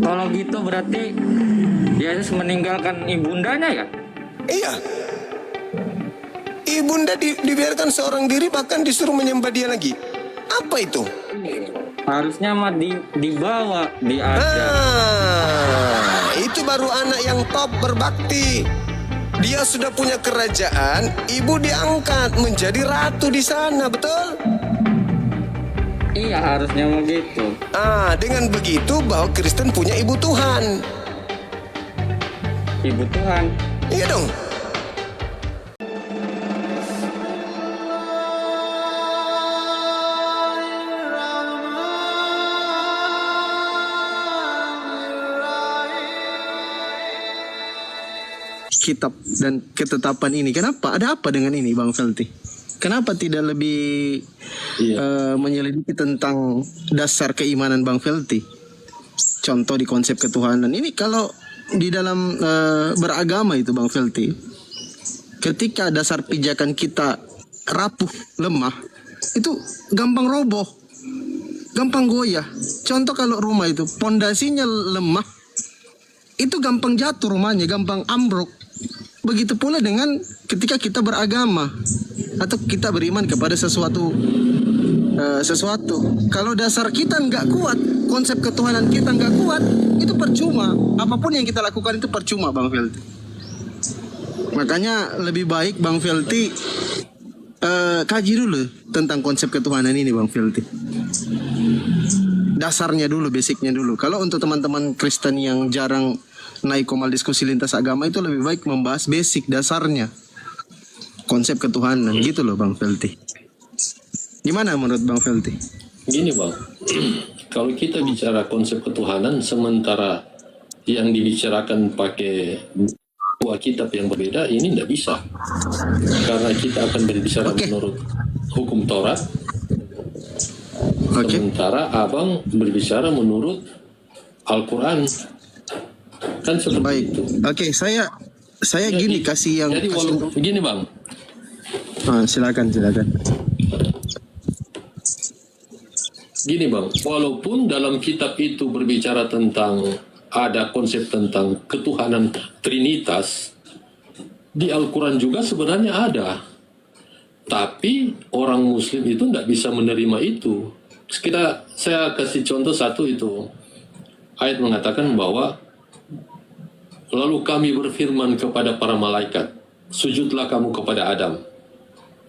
Kalau gitu berarti Yesus meninggalkan ibundanya ya? Iya. Ibunda dibiarkan seorang diri, bahkan disuruh menyembah dia lagi. Apa itu? Harusnya mah dibawa, diajak. Itu baru anak yang top berbakti. Dia sudah punya kerajaan, ibu diangkat menjadi ratu di sana, betul? Iya, harusnya begitu. Dengan begitu bahwa Kristen punya ibu Tuhan. Ibu Tuhan. Iya dong. Kitab dan ketetapan ini. Kenapa? Ada apa dengan ini, Bang Felty? Kenapa tidak lebih menyelidiki tentang dasar keimanan Bang Felty? Contoh di konsep ketuhanan. Ini kalau di dalam beragama itu, Bang Felty, ketika dasar pijakan kita rapuh, lemah, itu gampang roboh, gampang goyah. Contoh kalau rumah itu pondasinya lemah, itu gampang jatuh rumahnya, gampang ambruk. Begitu pula dengan ketika kita beragama atau kita beriman kepada sesuatu. Kalau dasar kita nggak kuat, konsep ketuhanan kita nggak kuat, itu percuma. Apapun yang kita lakukan itu percuma, Bang Felty. Makanya lebih baik Bang Felty kaji dulu tentang konsep ketuhanan ini, Bang Felty. Dasarnya dulu, basicnya dulu. Kalau untuk teman-teman Kristen yang jarang naik komal diskusi lintas agama, itu lebih baik membahas basic dasarnya konsep ketuhanan, gitu loh Bang Felty. Gimana menurut Bang Felty? Gini Bang, kalau kita bicara konsep ketuhanan, sementara yang dibicarakan pakai dua kitab yang berbeda, ini tidak bisa. Karena kita akan berbicara menurut hukum Taurat, sementara Abang berbicara menurut Al-Quran. Kan seperti itu. Saya jadi, gini kasih yang. Jadi gini Bang. Silakan. Gini Bang, walaupun dalam kitab itu berbicara tentang ada konsep tentang ketuhanan Trinitas, di Al-Quran juga sebenarnya ada. Tapi orang Muslim itu tidak bisa menerima itu. Saya kasih contoh satu itu. Ayat mengatakan bahwa lalu kami berfirman kepada para malaikat, sujudlah kamu kepada Adam.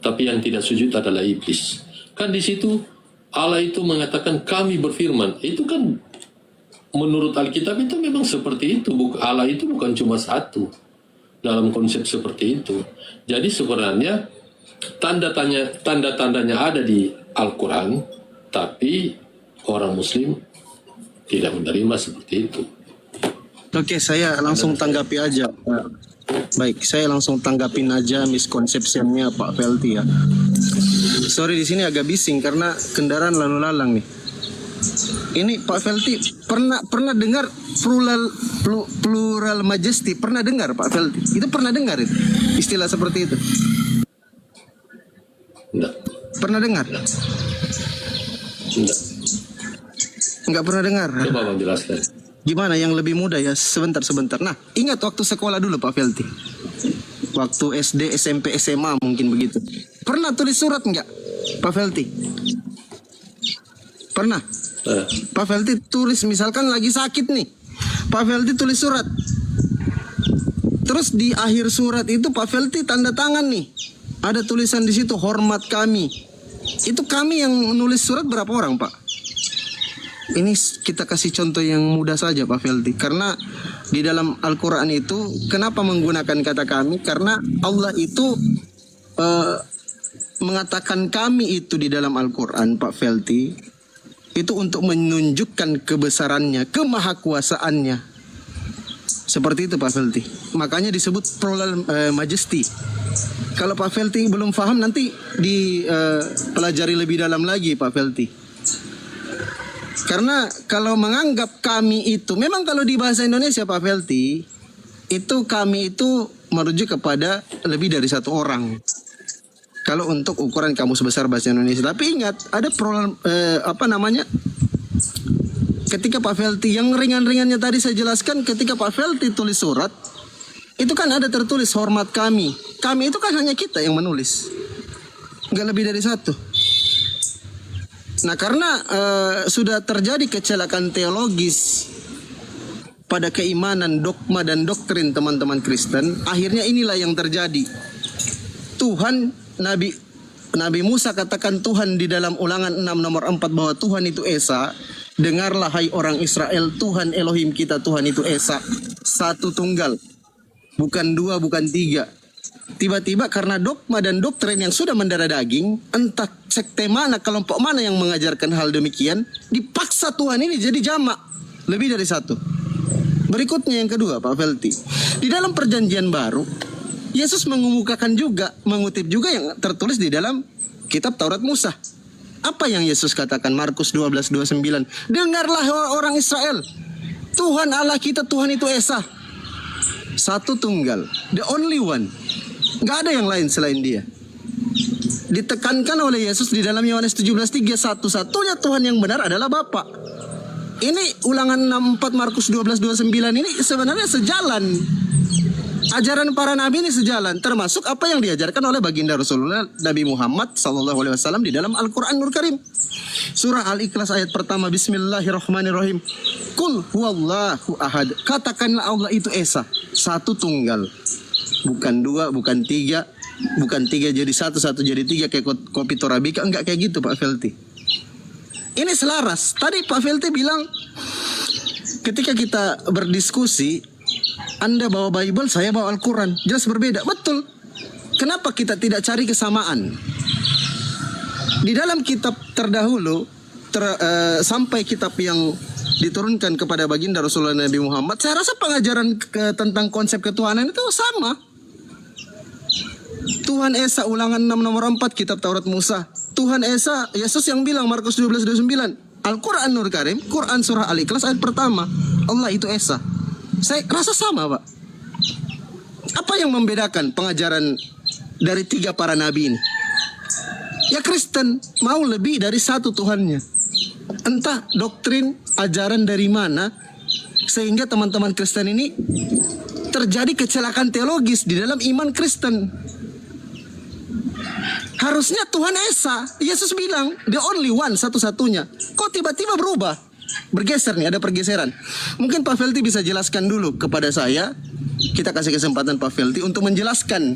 Tapi yang tidak sujud adalah iblis. Kan di situ Allah itu mengatakan kami berfirman. Itu kan menurut Alkitab itu memang seperti itu. Allah itu bukan cuma satu dalam konsep seperti itu. Jadi sebenarnya tanda-tandanya ada di Al-Quran, tapi orang Muslim tidak menerima seperti itu. Oke, saya langsung tanggapi aja. Baik, saya langsung tanggapin aja miskonsepsinya Pak Felty ya. Sorry di sini agak bising karena kendaraan lalu lalang nih. Ini Pak Felty pernah dengar plural majesty? Pernah dengar Pak Felty? Itu pernah dengar itu istilah seperti itu? Enggak. Pernah dengar? Enggak pernah dengar. Coba Bang jelaskan. Gimana yang lebih mudah ya? Sebentar. Nah, ingat waktu sekolah dulu Pak Felty. Waktu SD, SMP, SMA mungkin begitu. Pernah tulis surat enggak Pak Felty? Pernah? Pak Felty tulis misalkan lagi sakit nih. Pak Felty tulis surat. Terus di akhir surat itu Pak Felty tanda tangan nih. Ada tulisan di situ hormat kami. Itu kami yang menulis surat berapa orang Pak? Ini kita kasih contoh yang mudah saja Pak Felty. Karena di dalam Al-Quran itu kenapa menggunakan kata kami? Karena Allah itu mengatakan kami itu di dalam Al-Quran Pak Felty, itu untuk menunjukkan kebesarannya, kemahakuasaannya. Seperti itu Pak Felty. Makanya disebut plural majesty. Kalau Pak Felty belum paham nanti dipelajari lebih dalam lagi Pak Felty. Karena kalau menganggap kami itu, memang kalau di bahasa Indonesia Pak Felty, itu kami itu merujuk kepada lebih dari satu orang. Kalau untuk ukuran kamus besar bahasa Indonesia. Tapi ingat, ada ketika Pak Felty, yang ringan-ringannya tadi saya jelaskan, ketika Pak Felty tulis surat, itu kan ada tertulis hormat kami. Kami itu kan hanya kita yang menulis. Nggak lebih dari satu. Nah, karena sudah terjadi kecelakaan teologis pada keimanan, dogma dan doktrin teman-teman Kristen, akhirnya inilah yang terjadi. Tuhan, Nabi Musa katakan Tuhan di dalam Ulangan 6 nomor 4 bahwa Tuhan itu Esa. Dengarlah hai orang Israel, Tuhan Elohim kita, Tuhan itu Esa. Satu tunggal. Bukan dua, bukan tiga. Tiba-tiba karena dogma dan doktrin yang sudah mendarah daging, entah sekte mana, kelompok mana yang mengajarkan hal demikian, dipaksa Tuhan ini jadi jamak. Lebih dari satu. Berikutnya yang kedua, Pak Felty. Di dalam perjanjian baru, Yesus mengemukakan juga, mengutip juga yang tertulis di dalam kitab Taurat Musa. Apa yang Yesus katakan? Markus 12:29. Dengarlah orang Israel, Tuhan Allah kita, Tuhan itu Esa. Satu tunggal, the only one. Gak ada yang lain selain dia. Ditekankan oleh Yesus di dalam Yohanes 17:3, satu-satunya Tuhan yang benar adalah Bapa. Ini Ulangan 6:4 Markus 12:29 ini sebenarnya sejalan. Ajaran para nabi ini sejalan, termasuk apa yang diajarkan oleh baginda Rasulullah Nabi Muhammad SAW di dalam Al-Quranul Karim. Surah Al-Ikhlas ayat pertama, Bismillahirrahmanirrahim. Qul huwallahu ahad. Katakanlah Allah itu Esa, satu tunggal. Bukan dua, bukan tiga jadi satu jadi tiga kayak kopi Torabika. Enggak kayak gitu Pak Felty. Ini selaras. Tadi Pak Felty bilang ketika kita berdiskusi, Anda bawa Bible, saya bawa Al-Quran, jelas berbeda. Betul. Kenapa kita tidak cari kesamaan? Di dalam kitab terdahulu sampai kitab yang diturunkan kepada baginda Rasulullah Nabi Muhammad, saya rasa pengajaran tentang konsep ketuhanan itu sama. Tuhan Esa Ulangan 6 nomor 4 kitab Taurat Musa. Tuhan Esa, Yesus yang bilang Markus 12:29. Al-Quranul Karim, Quran surah Al-Ikhlas ayat pertama. Allah itu Esa. Saya rasa sama, Pak. Apa yang membedakan pengajaran dari tiga para nabi ini? Ya Kristen mau lebih dari satu Tuhannya. Entah doktrin, ajaran dari mana, sehingga teman-teman Kristen ini terjadi kecelakaan teologis di dalam iman Kristen. Harusnya Tuhan Esa, Yesus bilang, the only one, satu-satunya. Kok tiba-tiba berubah? Bergeser nih, ada pergeseran. Mungkin Pak Felty bisa jelaskan dulu kepada saya. Kita kasih kesempatan Pak Felty untuk menjelaskan.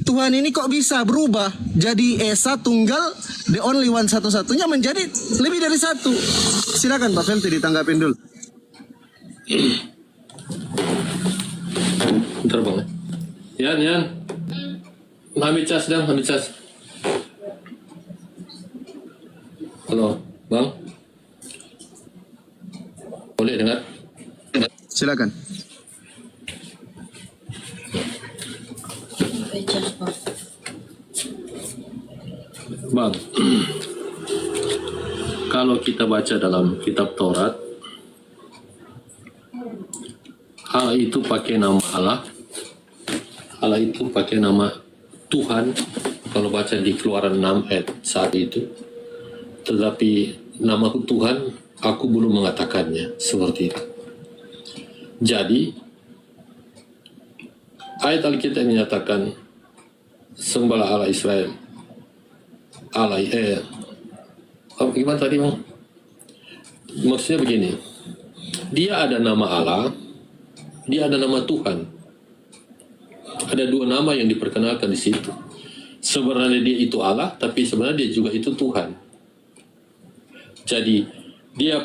Tuhan ini kok bisa berubah jadi Esa tunggal, the only one, satu-satunya menjadi lebih dari satu. Silakan Pak Felty ditanggapin dulu. Bentar Bang. Yan. Hamid Cas. Halo, Bang. Boleh dengar? Silakan. Bang, kalau kita baca dalam kitab Taurat, Allah itu pakai nama Allah itu pakai nama Tuhan, kalau baca di Keluaran 6 ayat saat itu. Tetapi nama Tuhan, aku belum mengatakannya, seperti itu. Jadi, ayat Alkitab menyatakan, sembahlah Allah Israel. Gimana tadi Bang? Maksudnya begini, dia ada nama Allah, dia ada nama Tuhan. Ada dua nama yang diperkenalkan di situ. Sebenarnya dia itu Allah, tapi sebenarnya dia juga itu Tuhan. Jadi dia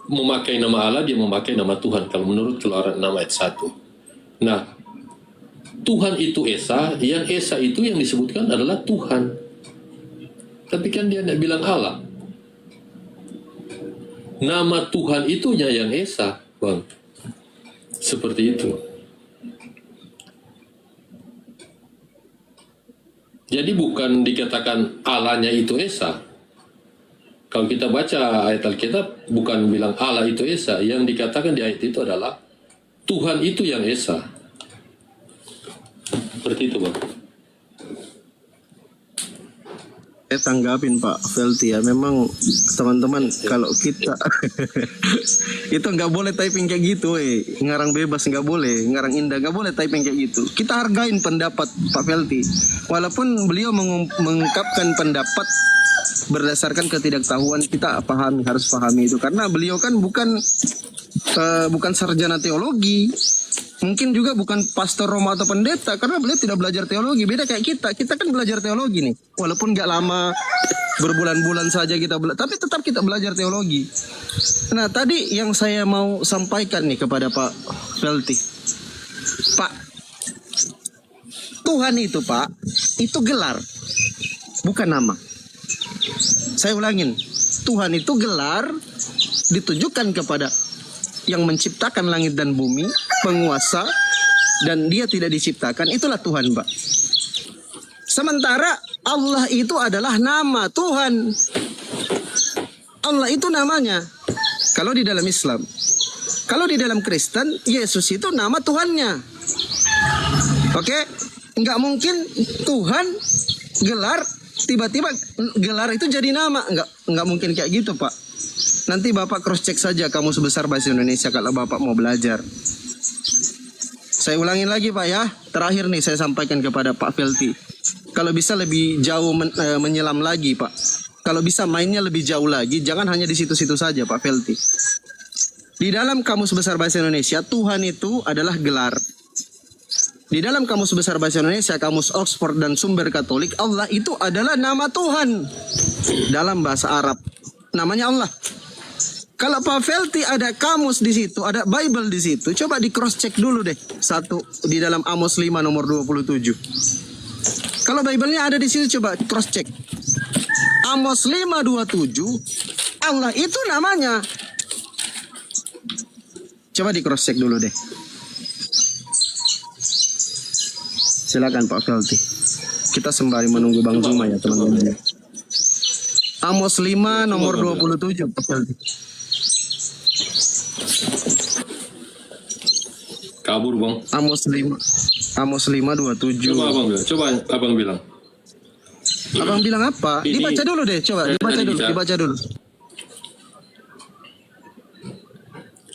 memakai nama Allah, dia memakai nama Tuhan. Kalau menurut Keluaran 6 ayat 1. Nah, Tuhan itu Esa, yang Esa itu yang disebutkan adalah Tuhan. Tapi kan dia tidak bilang Allah. Nama Tuhan itunya yang Esa, Bang. Seperti itu. Jadi bukan dikatakan Allahnya itu Esa. Kalau kita baca ayat Alkitab, bukan bilang Allah itu Esa. Yang dikatakan di ayat itu adalah Tuhan itu yang Esa. Seperti itu, Bang. tanggapin Pak Felty ya. Memang teman-teman kalau kita itu nggak boleh typing kayak gitu, ngarang bebas nggak boleh, ngarang indah nggak boleh typing kayak gitu. Kita hargain pendapat Pak Felty, walaupun beliau mengungkapkan pendapat berdasarkan ketidaktahuan, kita harus pahami itu, karena beliau kan bukan sarjana teologi. Mungkin juga bukan pastor Roma atau pendeta, karena beliau tidak belajar teologi. Beda kayak kita kan belajar teologi nih. Walaupun gak lama, berbulan-bulan saja kita tapi tetap kita belajar teologi. Nah, tadi yang saya mau sampaikan nih kepada Pak Felty. Pak, Tuhan itu Pak, itu gelar, bukan nama. Saya ulangin, Tuhan itu gelar ditujukan kepada yang menciptakan langit dan bumi, penguasa, dan dia tidak diciptakan, itulah Tuhan, Pak. Sementara Allah itu adalah nama Tuhan. Allah itu namanya. Kalau di dalam Islam. Kalau di dalam Kristen, Yesus itu nama Tuhannya. Oke? Nggak mungkin Tuhan gelar, tiba-tiba gelar itu jadi nama. Nggak mungkin kayak gitu, Pak. Nanti Bapak cross check saja Kamus Besar Bahasa Indonesia kalau Bapak mau belajar. Saya ulangin lagi Pak ya. Terakhir nih saya sampaikan kepada Pak Felty. Kalau bisa lebih jauh menyelam lagi Pak. Kalau bisa mainnya lebih jauh lagi. Jangan hanya di situ-situ saja Pak Felty. Di dalam Kamus Besar Bahasa Indonesia, Tuhan itu adalah gelar. Di dalam Kamus Besar Bahasa Indonesia, Kamus Oxford dan Sumber Katolik, Allah itu adalah nama Tuhan. Dalam bahasa Arab, namanya Allah. Kalau Pak Felty ada kamus di situ, ada Bible di situ, coba di cross check dulu deh. Satu di dalam Amos 5 nomor 27. Kalau Bible-nya ada di situ, coba cross check. Amos 5:27, Allah itu namanya. Coba di cross check dulu deh. Silakan Pak Felty. Kita sembari menunggu Bang Zuma ya teman-teman. Amos 5 nomor 27 Pak Felty. Kabur Bang. Amos 5:27. Coba abang bilang. Abang bilang apa? Ini, dibaca dulu deh, coba dibaca dulu.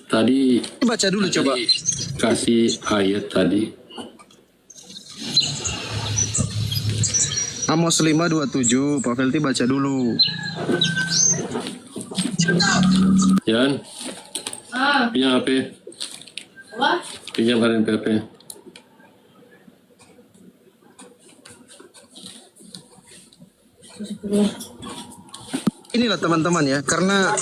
Tadi Dibaca dulu coba. kasih ayat tadi. Amos 5:27, Pak Felty baca dulu. Yan. Pinjam HP. Apa? Pinjam Harin PP. Inilah teman-teman ya, karena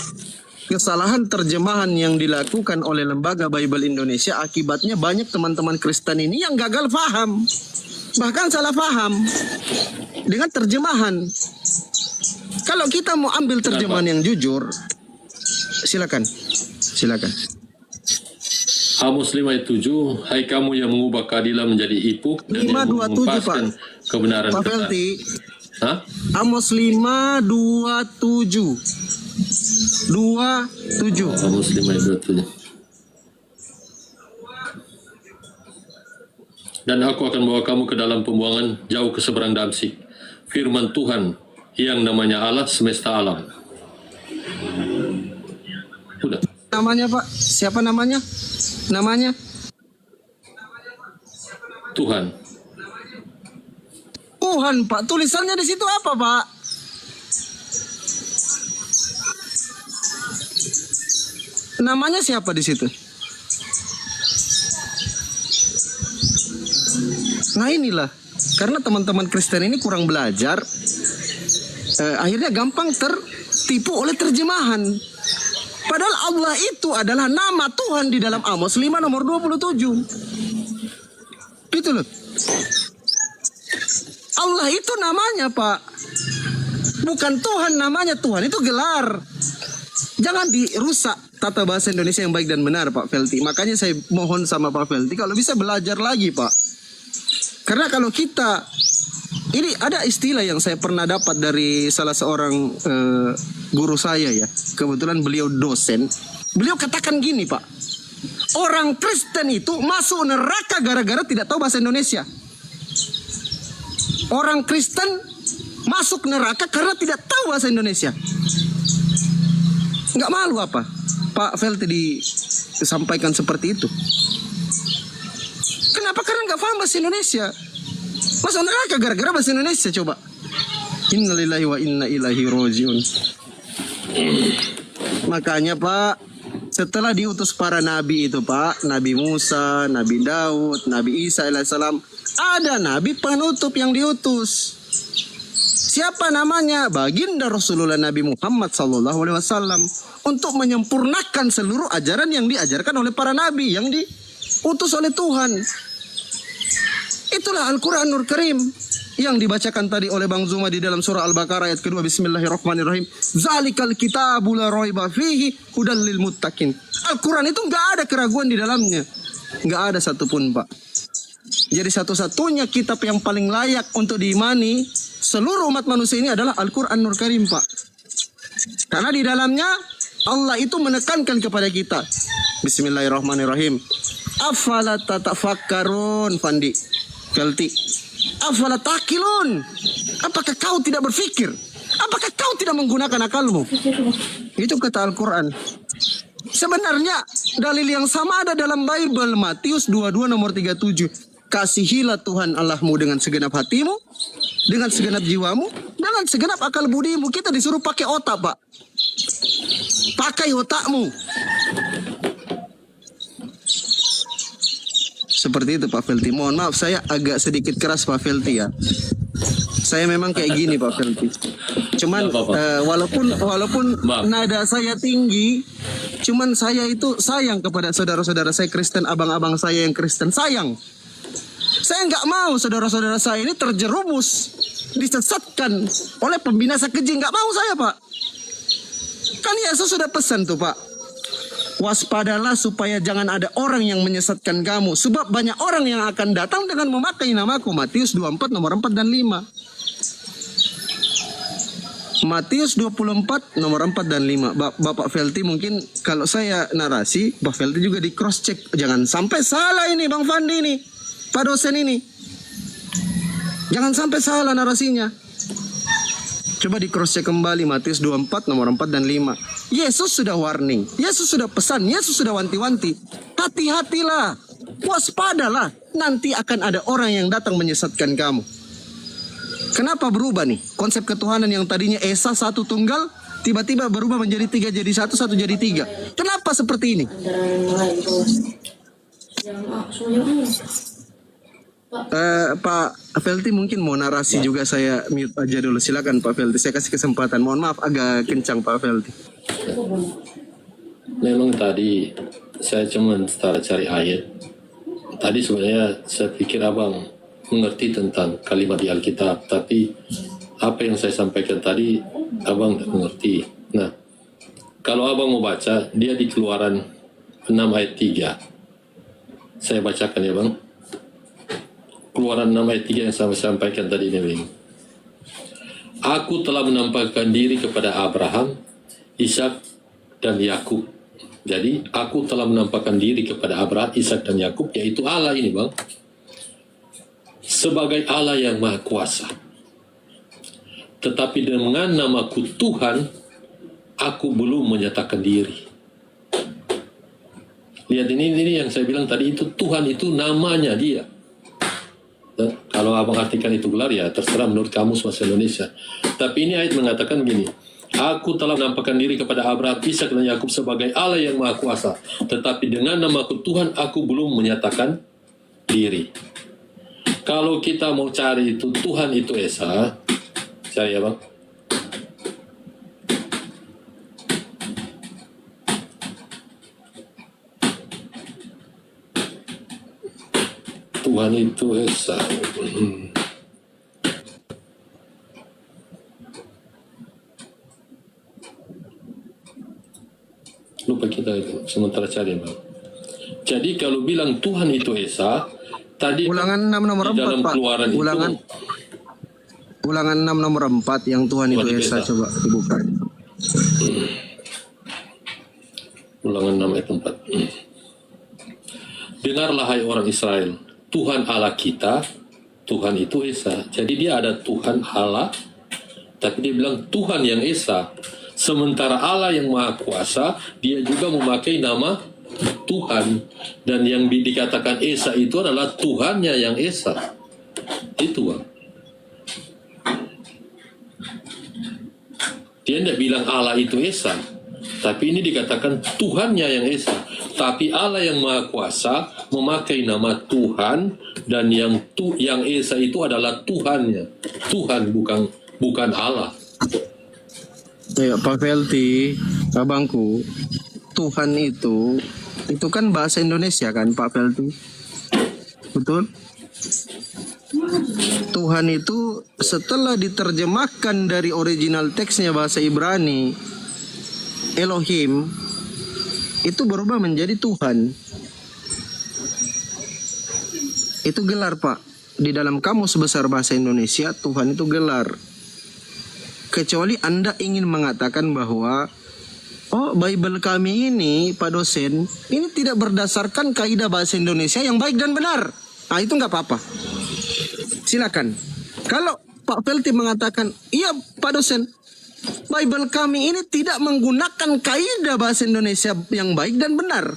kesalahan terjemahan yang dilakukan oleh Lembaga Bible Indonesia, akibatnya banyak teman-teman Kristen ini yang gagal paham, bahkan salah paham dengan terjemahan. Kalau kita mau ambil terjemahan yang jujur, silakan. Amos 5:7, hai kamu yang mengubah keadilan menjadi ipuk dan yang 5:27 Pak. kebenaran Pak kita. Felty. Hah? Amos 5:27. 27. Amos 5:27. Dan aku akan bawa kamu ke dalam pembuangan jauh ke seberang Damsik. Firman Tuhan yang namanya Allah semesta alam. Udah. Namanya Pak, siapa namanya? Namanya Tuhan. Tuhan Pak. Tulisannya di situ apa Pak? Namanya siapa di situ? Nah inilah, karena teman-teman Kristen ini kurang belajar, akhirnya gampang tertipu oleh terjemahan. Padahal Allah itu adalah nama Tuhan di dalam Amos 5 nomor 27. Gitu loh. Allah itu namanya Pak. Bukan Tuhan namanya, Tuhan itu gelar. Jangan dirusak tata bahasa Indonesia yang baik dan benar Pak Felty. Makanya saya mohon sama Pak Felty kalau bisa belajar lagi Pak. Karena kalau kita, ini ada istilah yang saya pernah dapat dari salah seorang guru saya ya. Kebetulan beliau dosen. Beliau katakan gini Pak. Orang Kristen itu masuk neraka gara-gara tidak tahu bahasa Indonesia. Orang Kristen masuk neraka karena tidak tahu bahasa Indonesia. Nggak malu apa Pak Felty disampaikan seperti itu? Kenapa? Karena nggak paham bahasa Indonesia. Masuk neraka gara-gara bahasa Indonesia. Coba. Innalillahi wa inna ilaihi rajiun. Makanya Pak, setelah diutus para nabi itu Pak, Nabi Musa, Nabi Daud, Nabi Isa alaihissalam, ada nabi penutup yang diutus. Siapa namanya? Baginda Rasulullah Nabi Muhammad SAW, untuk menyempurnakan seluruh ajaran yang diajarkan oleh para nabi yang diutus oleh Tuhan. Itulah Al-Quranul Karim yang dibacakan tadi oleh Bang Zuma di dalam surah Al-Baqarah ayat kedua. Bismillahirrahmanirrahim. Zalikal kitabu la raiba fihi hudal lil muttaqin. Al-Quran itu nggak ada keraguan di dalamnya, nggak ada satupun Pak. Jadi satu-satunya kitab yang paling layak untuk diimani seluruh umat manusia ini adalah Al-Quranul Karim Pak. Karena di dalamnya Allah itu menekankan kepada kita. Bismillahirrahmanirrahim. Afala tatafakkarun Fandi Felty. Afala takilun. Apakah kau tidak berpikir? Apakah kau tidak menggunakan akalmu? Itu kata Al-Quran. Sebenarnya dalil yang sama ada dalam Bible, Matius 22 nomor 37. Kasihilah Tuhan Allahmu dengan segenap hatimu, dengan segenap jiwamu, dengan segenap akal budimu. Kita disuruh pakai otak Pak. Pakai otakmu. Seperti itu Pak Felty. Mohon maaf saya agak sedikit keras Pak Felty ya. Saya memang kayak gini Pak Felty. Cuman walaupun nada saya tinggi, cuman saya itu sayang kepada saudara-saudara saya Kristen, abang-abang saya yang Kristen, sayang. Saya nggak mau saudara-saudara saya ini terjerumus, disesatkan oleh pembinasa keji. Nggak mau saya Pak. Kan Yesus sudah pesan tuh Pak. Waspadalah supaya jangan ada orang yang menyesatkan kamu. Sebab banyak orang yang akan datang dengan memakai namaku. Matius 24 nomor 4 dan 5. Matius 24 nomor 4 dan 5. Bapak Felty mungkin kalau saya narasi, Bapak Felty juga di cross check. Jangan sampai salah ini Bang Fandi ini, Pak dosen ini. Jangan sampai salah narasinya. Coba di cross check kembali Matius 24 nomor 4 dan 5. Yesus sudah warning, Yesus sudah pesan, Yesus sudah wanti-wanti. Hati-hatilah, waspadalah, nanti akan ada orang yang datang menyesatkan kamu. Kenapa berubah nih? Konsep ketuhanan yang tadinya Esa satu tunggal, tiba-tiba berubah menjadi 3 jadi 1, 1 jadi 3. Kenapa seperti ini? Pak Felty mungkin mau narasi juga, saya mute aja dulu. Silakan Pak Felty, saya kasih kesempatan. Mohon maaf agak kencang Pak Felty. Memang tadi saya cuma cari ayat. Tadi sebenarnya saya pikir abang mengerti tentang kalimat di Alkitab, tapi apa yang saya sampaikan tadi abang tidak mengerti. Nah, kalau abang mau baca, dia di Keluaran 6 ayat 3. Saya bacakan ya bang. Keluaran 6 ayat 3 yang saya sampaikan tadi ini bang. Aku telah menampakkan diri kepada Abraham, Ishak dan Yakub. Jadi aku telah menampakkan diri kepada Abraham, Ishak dan Yakub, yaitu Allah ini bang, sebagai Allah yang Maha Kuasa. Tetapi dengan namaku Tuhan, aku belum menyatakan diri. Lihat ini yang saya bilang tadi, itu Tuhan itu namanya dia. Dan kalau abang artikan itu gelar ya terserah menurut kamus bahasa Indonesia. Tapi ini ayat mengatakan begini. Aku telah menampakkan diri kepada Abraham, Ishak dan Yakub sebagai Allah yang Maha Kuasa. Tetapi dengan namaku Tuhan, aku belum menyatakan diri. Kalau kita mau cari itu Tuhan itu Esa, cari ya bang. Tuhan itu Esa. Lupa kita itu, sementara cari bang. Jadi kalau bilang Tuhan itu Esa, tadi Ulangan 6 nomor 4 dalam Pak. Keluaran Ulangan 6 nomor 4 yang Tuhan itu Esa, coba dibuka. Ulangan 6 ayat 4. Dengarlah hai orang Israel, Tuhan Allah kita, Tuhan itu Esa. Jadi dia ada Tuhan Allah, Tapi dia bilang Tuhan yang Esa. Sementara Allah yang Maha Kuasa, dia juga memakai nama Tuhan. Dan yang dikatakan Esa itu adalah Tuhannya yang Esa. Itu Bang. Dia tidak bilang Allah itu Esa, tapi ini dikatakan Tuhannya yang Esa. Tapi Allah yang Maha Kuasa memakai nama Tuhan, dan yang Esa itu adalah Tuhannya. Tuhan bukan Allah. Ya, Pak Felty, abangku, Tuhan itu kan bahasa Indonesia kan, Pak Felty? Betul? Tuhan itu setelah diterjemahkan dari original teksnya bahasa Ibrani, Elohim, itu berubah menjadi Tuhan. Itu gelar, Pak. Di dalam Kamus Besar Bahasa Indonesia, Tuhan itu gelar. Kecuali Anda ingin mengatakan bahwa, oh, Bible kami ini, Pak dosen, ini tidak berdasarkan kaidah bahasa Indonesia yang baik dan benar. Nah, itu nggak apa-apa. Silakan. Kalau Pak Felty mengatakan, iya Pak dosen, Bible kami ini tidak menggunakan kaidah bahasa Indonesia yang baik dan benar,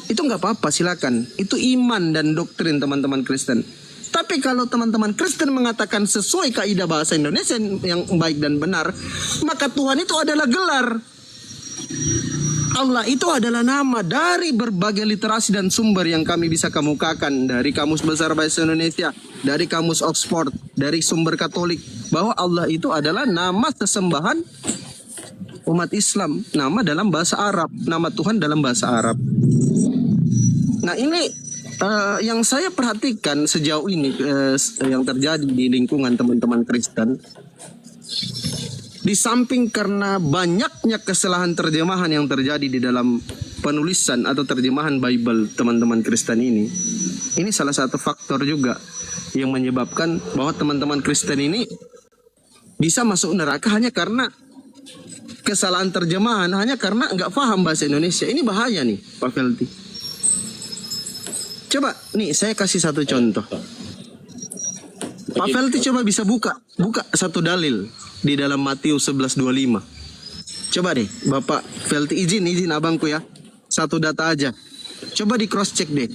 itu nggak apa-apa, silakan. Itu iman dan doktrin teman-teman Kristen. Tapi kalau teman-teman Kristen mengatakan sesuai kaidah bahasa Indonesia yang baik dan benar, maka Tuhan itu adalah gelar. Allah itu adalah nama. Dari berbagai literasi dan sumber yang kami bisa kemukakan, dari Kamus Besar Bahasa Indonesia, dari Kamus Oxford, dari sumber Katolik, bahwa Allah itu adalah nama sesembahan umat Islam, nama dalam bahasa Arab, nama Tuhan dalam bahasa Arab. Nah, ini yang saya perhatikan sejauh ini yang terjadi di lingkungan teman-teman Kristen. Di samping karena banyaknya kesalahan terjemahan yang terjadi di dalam penulisan atau terjemahan Bible teman-teman Kristen ini salah satu faktor juga yang menyebabkan bahwa teman-teman Kristen ini bisa masuk neraka hanya karena kesalahan terjemahan, hanya karena nggak paham bahasa Indonesia. Ini bahaya nih, Pak Felty. Coba nih saya kasih satu contoh. Pak Felty coba bisa buka satu dalil di dalam Matius 11:25. Coba deh, Bapak Felty, izin abangku ya. Satu data aja. Coba di cross check deh.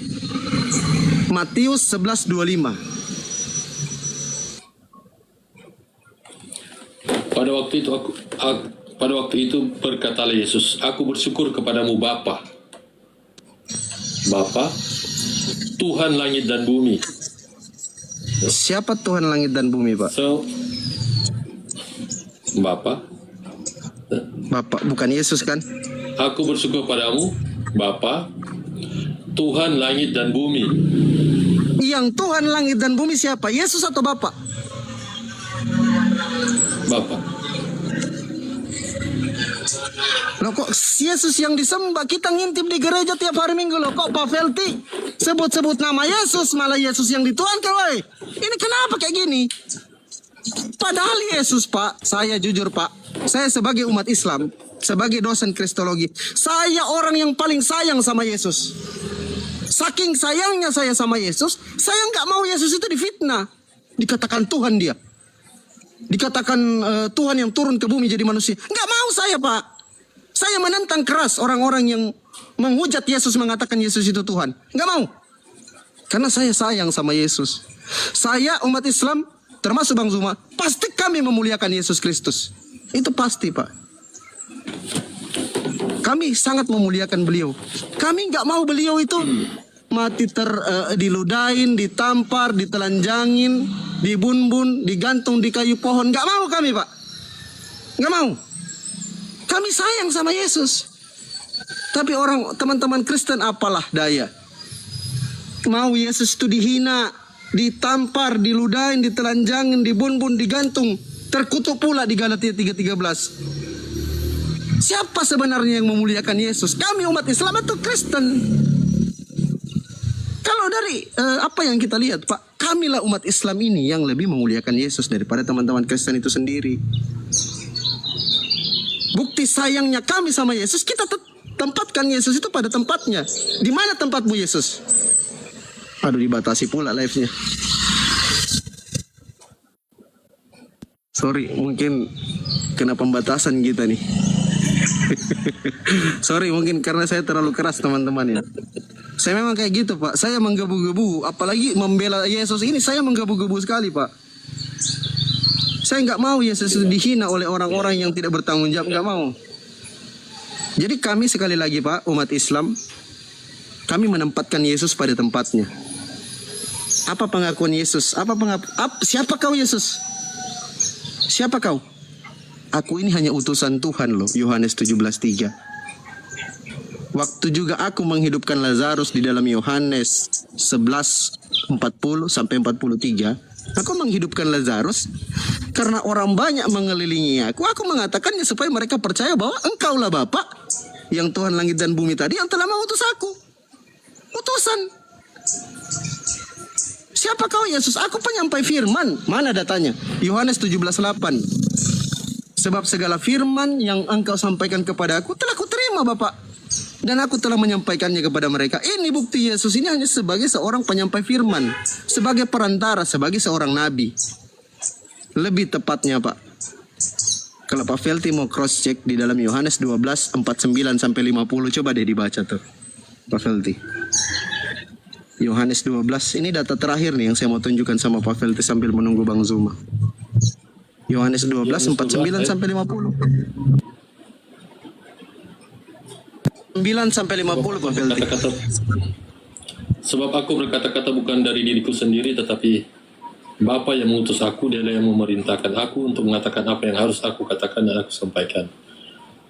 Matius 11:25. Pada waktu itu berkatalah Yesus, aku bersyukur kepadamu Bapa, Tuhan langit dan bumi. Siapa Tuhan langit dan bumi, Pak? Bapak, bukan Yesus kan? aku bersyukur padamu, Bapa, Tuhan langit dan bumi. Yang Tuhan langit dan bumi siapa? Yesus atau Bapak? Bapak. Loh kok Yesus yang disembah? Kita ngintip di gereja tiap hari Minggu loh. Kok Pak Felty sebut-sebut nama Yesus, malah Yesus yang dituankan, woy. Ini kenapa kayak gini? Padahal Yesus, Pak, saya jujur, Pak, saya sebagai umat Islam, sebagai dosen kristologi, saya orang yang paling sayang sama Yesus. Saking sayangnya saya sama Yesus, saya nggak mau Yesus itu difitnah, dikatakan Tuhan dia, dikatakan Tuhan yang turun ke bumi jadi manusia. Nggak mau saya, Pak. Saya menentang keras orang-orang yang menghujat Yesus, mengatakan Yesus itu Tuhan. Nggak mau. Karena saya sayang sama Yesus. Saya umat Islam, termasuk Bang Zuma, pasti kami memuliakan Yesus Kristus. Itu pasti, Pak. Kami sangat memuliakan beliau. Kami nggak mau beliau itu mati diludahin, ditampar, ditelanjangin, dibun-bun, digantung di kayu pohon. Nggak mau kami, Pak. Nggak mau. Kami sayang sama Yesus. Tapi teman-teman Kristen apalah daya. Mau Yesus itu dihina, ditampar, diludahin, ditelanjangin, dibun-bun, digantung, terkutuk pula di Galatia 3:13. Siapa sebenarnya yang memuliakan Yesus? Kami umat Islam atau Kristen? Kalau dari apa yang kita lihat, Pak, kamilah umat Islam ini yang lebih memuliakan Yesus daripada teman-teman Kristen itu sendiri. Bukti sayangnya kami sama Yesus, kita tempatkan Yesus itu pada tempatnya. Di mana tempatmu Yesus? Aduh, dibatasi pula live-nya. Sorry, mungkin kena pembatasan kita nih. Sorry, mungkin karena saya terlalu keras teman-teman ya. Saya memang kayak gitu Pak. Saya menggebu-gebu, apalagi membela Yesus ini saya menggebu-gebu sekali Pak. Saya nggak mau Yesus dihina oleh orang-orang yang tidak bertanggung jawab, nggak mau. Jadi kami sekali lagi Pak, umat Islam, kami menempatkan Yesus pada tempatnya. Apa pengakuan Yesus? Siapa kau Yesus? Siapa kau? Aku ini hanya utusan Tuhan loh, Yohanes 17:3. Waktu juga aku menghidupkan Lazarus di dalam Yohanes 11:40 sampai 43. Aku menghidupkan Lazarus karena orang banyak mengelilingi aku. Aku mengatakannya supaya mereka percaya bahwa engkaulah Bapa yang Tuhan langit dan bumi tadi yang telah mengutus aku. Utusan. Siapa kau Yesus? Aku penyampai firman. Mana datanya? Yohanes 17:8. Sebab segala firman yang engkau sampaikan kepada aku telah kuterima Bapa. Dan aku telah menyampaikannya kepada mereka. Ini bukti Yesus ini hanya sebagai seorang penyampai firman. Sebagai perantara, sebagai seorang nabi. Lebih tepatnya Pak, kalau Pak Felty mau cross check di dalam Yohanes 12:49 sampai 50, coba deh dibaca tuh Pak Felty. Yohanes 12, ini data terakhir nih yang saya mau tunjukkan sama Pak Felty sambil menunggu Bang Zuma. Yohanes 12:49 sampai 50. 9 sampai 50 Pak Felty. Sebab aku berkata-kata bukan dari diriku sendiri, tetapi Bapa yang mengutus aku, Dialah yang memerintahkan aku untuk mengatakan apa yang harus aku katakan dan aku sampaikan.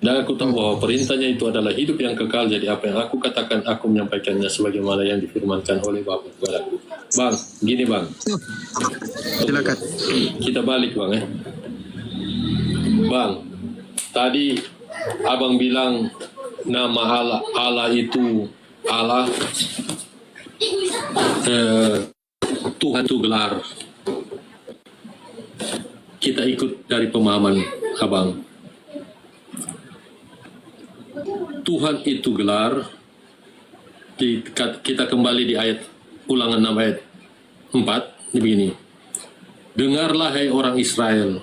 Dan aku tahu bahwa perintahnya itu adalah hidup yang kekal, jadi apa yang aku katakan, aku menyampaikannya sebagaimana yang difirmankan oleh Bapa kepadaku. Bang, gini Bang. Silakan. Kita balik Bang ya. Bang, tadi Abang bilang nama Allah itu Allah, Tuhan itu gelar. Kita ikut dari pemahaman Abang. Tuhan itu gelar. Kita kembali di ayat Ulangan 6 ayat 4. Ini begini. Dengarlah hai orang Israel,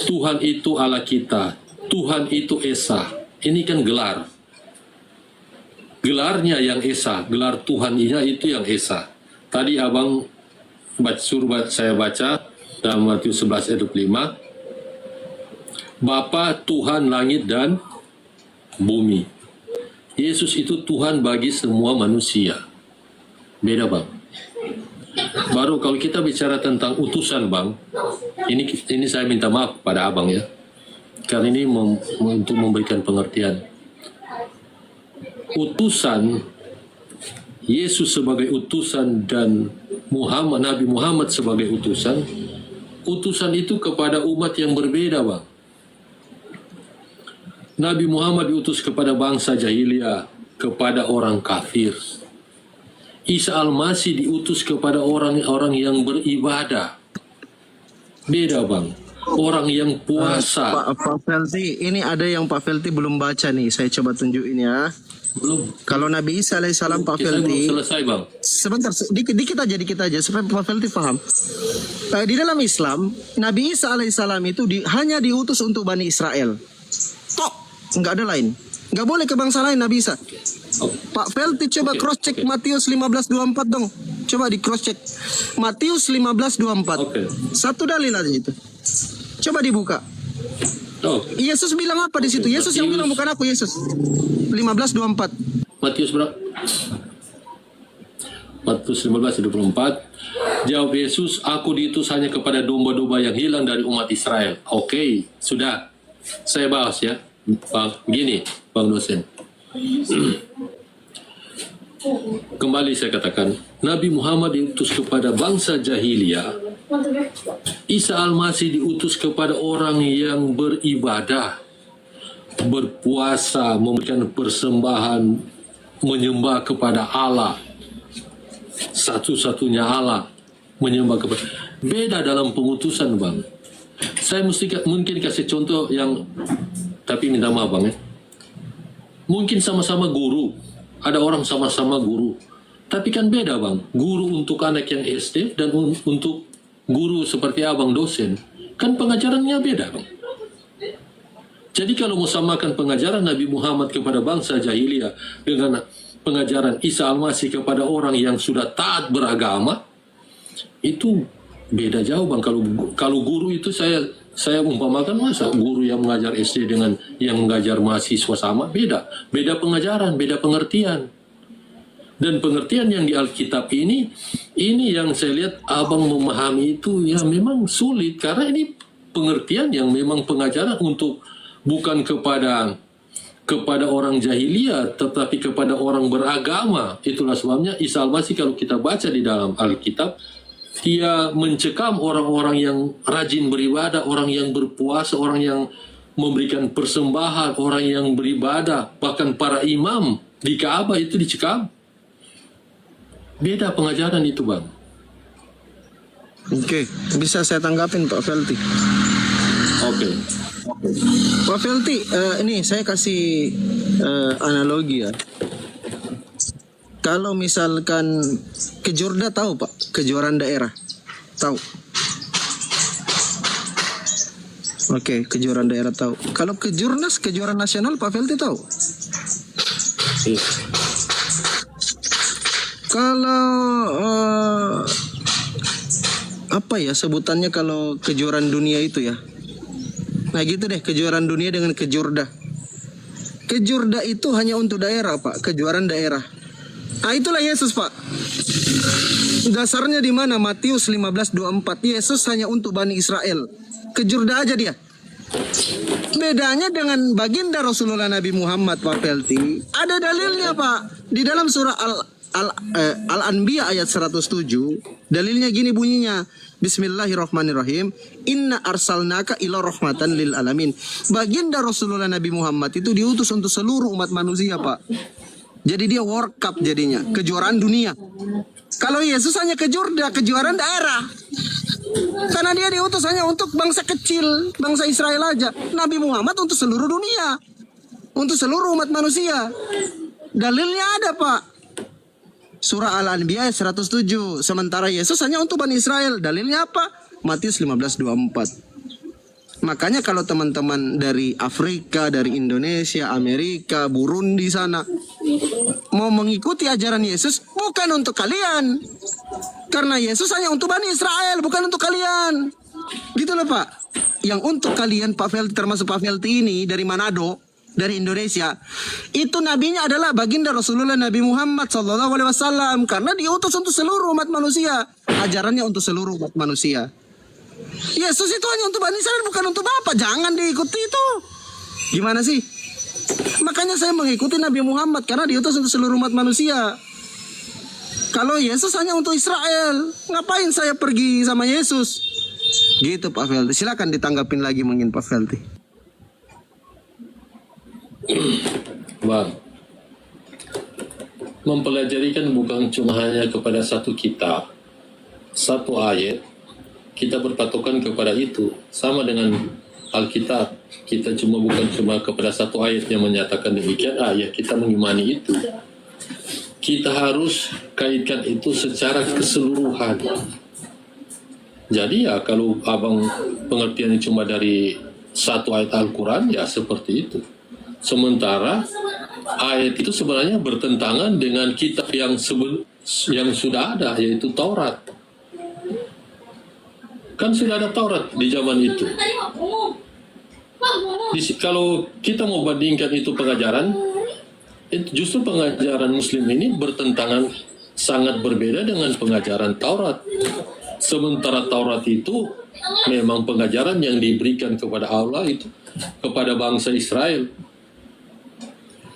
Tuhan itu Allah kita, Tuhan itu Esa. Ini kan gelar. Gelarnya yang Esa, gelar Tuhannya itu yang Esa. Tadi Abang suruh saya baca dalam Matius 11 ayat 25. Bapa Tuhan langit dan bumi. Yesus itu Tuhan bagi semua manusia. Beda Bang. Baru kalau kita bicara tentang utusan Bang, ini saya minta maaf pada Abang ya. Karena ini untuk memberikan pengertian. Utusan, Yesus sebagai utusan dan Nabi Muhammad sebagai utusan, utusan itu kepada umat yang berbeda Bang. Nabi Muhammad diutus kepada bangsa jahiliyah, kepada orang kafir. Isa Al-Masih diutus kepada orang-orang yang beribadah. Beda Bang. Orang yang puasa. Pak Felty, ini ada yang Pak Felty belum baca nih. Saya coba tunjukin ya. Belum. Kalau Nabi Isa alaihissalam Pak Kita Felty. belum selesai Bang. Sebentar, dikit aja supaya Pak Felty paham. Di dalam Islam, Nabi Isa alaihissalam itu hanya diutus untuk Bani Israel. Tok, nggak ada lain. Nggak boleh ke bangsa lain Nabi Isa. Pak Felty coba cross check Matius 15:24 dong. Coba di cross check Matius 15:24. Satu dalil aja itu. Coba dibuka. Yesus bilang apa di situ? Yesus yang bilang, bukan aku. Yesus 15:24. Matius berapa? Matius 15:24. Jawab Yesus, aku diutus hanya kepada domba-domba yang hilang dari umat Israel. Oke, sudah. Saya bahas ya. Bang, gini, Bang dosen. Kembali saya katakan, Nabi Muhammad diutus kepada bangsa jahiliyah. Isa Al-Masih diutus kepada orang yang beribadah, berpuasa, memberikan persembahan, menyembah kepada Allah, satu-satunya Allah, menyembah kepada. Beda dalam pengutusan Bang. Saya mungkin kasih contoh yang, tapi minta maaf Bang ya. Mungkin sama-sama guru. Ada orang sama-sama guru. Tapi kan beda Bang. Guru untuk anak yang SD dan untuk guru seperti Abang dosen. Kan pengajarannya beda, Bang. Jadi kalau mau samakan pengajaran Nabi Muhammad kepada bangsa jahiliyah dengan pengajaran Isa Al-Masih kepada orang yang sudah taat beragama, itu beda jauh, Bang. Kalau guru itu saya umpamakan, masa guru yang mengajar SD dengan yang mengajar mahasiswa sama? Beda pengajaran, beda pengertian. Dan pengertian yang di Alkitab ini yang saya lihat abang memahami itu ya memang sulit, karena ini pengertian yang memang pengajaran untuk bukan kepada orang jahiliyah, tetapi kepada orang beragama. Itulah sebabnya Isa Al-Masih kalau kita baca di dalam Alkitab, dia mencekam orang-orang yang rajin beribadah, orang yang berpuasa, orang yang memberikan persembahan, orang yang beribadah, bahkan para imam di Ka'bah itu dicekam. Beda pengajaran itu, Bang. Oke, bisa saya tanggapin Pak Felty. Oke. Pak Felty, ini saya kasih analogi ya. Kalau misalkan Kejorda tahu Pak, kejuaraan daerah, tahu? Oke, kejuaraan daerah tahu. Kalau Kejurnas, kejuaraan nasional Pak Felty tahu? Kalau apa ya sebutannya kalau kejuaraan dunia itu ya? Nah gitu deh, kejuaraan dunia dengan Kejurda. Kejurda itu hanya untuk daerah Pak, kejuaraan daerah. Nah itulah Yesus Pak. Dasarnya di mana? Matius 15:24. Yesus hanya untuk Bani Israel. Kejurda aja dia. Bedanya dengan baginda Rasulullah Nabi Muhammad Pak Felty, ada dalilnya Pak. Di dalam surah Al-Anbiya ayat 107, dalilnya gini bunyinya. Bismillahirrahmanirrahim. Inna arsalnaka ila rahmatan lil alamin. Baginda Rasulullah Nabi Muhammad itu diutus untuk seluruh umat manusia Pak. Jadi dia World Cup jadinya, kejuaraan dunia. Kalau Yesus hanya kejuaraan daerah. Karena dia diutus hanya untuk bangsa kecil, bangsa Israel aja. Nabi Muhammad untuk seluruh dunia, untuk seluruh umat manusia. Dalilnya ada Pak. Surah Al-Anbiya 107. Sementara Yesus hanya untuk Bani Israel. Dalilnya apa? Matius 15:24. Makanya kalau teman-teman dari Afrika, dari Indonesia, Amerika, Burundi sana mau mengikuti ajaran Yesus, bukan untuk kalian. Karena Yesus hanya untuk Bani Israel, bukan untuk kalian. Gitu loh Pak. Yang untuk kalian Pak Felty, termasuk Pak Felty ini dari Manado, dari Indonesia, itu nabinya adalah baginda Rasulullah Nabi Muhammad SAW, karena diutus untuk seluruh umat manusia. Ajarannya untuk seluruh umat manusia. Yesus itu hanya untuk Bani Israel, bukan untuk Bapak. Jangan diikuti itu. Gimana sih? Makanya saya mengikuti Nabi Muhammad karena diutus untuk seluruh umat manusia. Kalau Yesus hanya untuk Israel, ngapain saya pergi sama Yesus? Gitu Pak Felty. Silakan ditanggapin lagi mungkin Pak Felty. Bang, mempelajari kan bukan cuma hanya kepada satu kitab, satu ayat. Kita berpatokan kepada itu. Sama dengan Alkitab, kita bukan cuma kepada satu ayat yang menyatakan demikian, ya kita mengimani itu. Kita harus kaitkan itu secara keseluruhan. Jadi ya kalau abang pengertiannya cuma dari satu ayat Al-Quran, ya seperti itu. Sementara ayat itu sebenarnya bertentangan dengan kitab yang sudah ada, yaitu Taurat. Kan sudah ada Taurat di zaman itu. Kalau kita mau bandingkan itu pengajaran, justru pengajaran Muslim ini bertentangan sangat berbeda dengan pengajaran Taurat. Sementara Taurat itu memang pengajaran yang diberikan kepada Allah itu kepada bangsa Israel.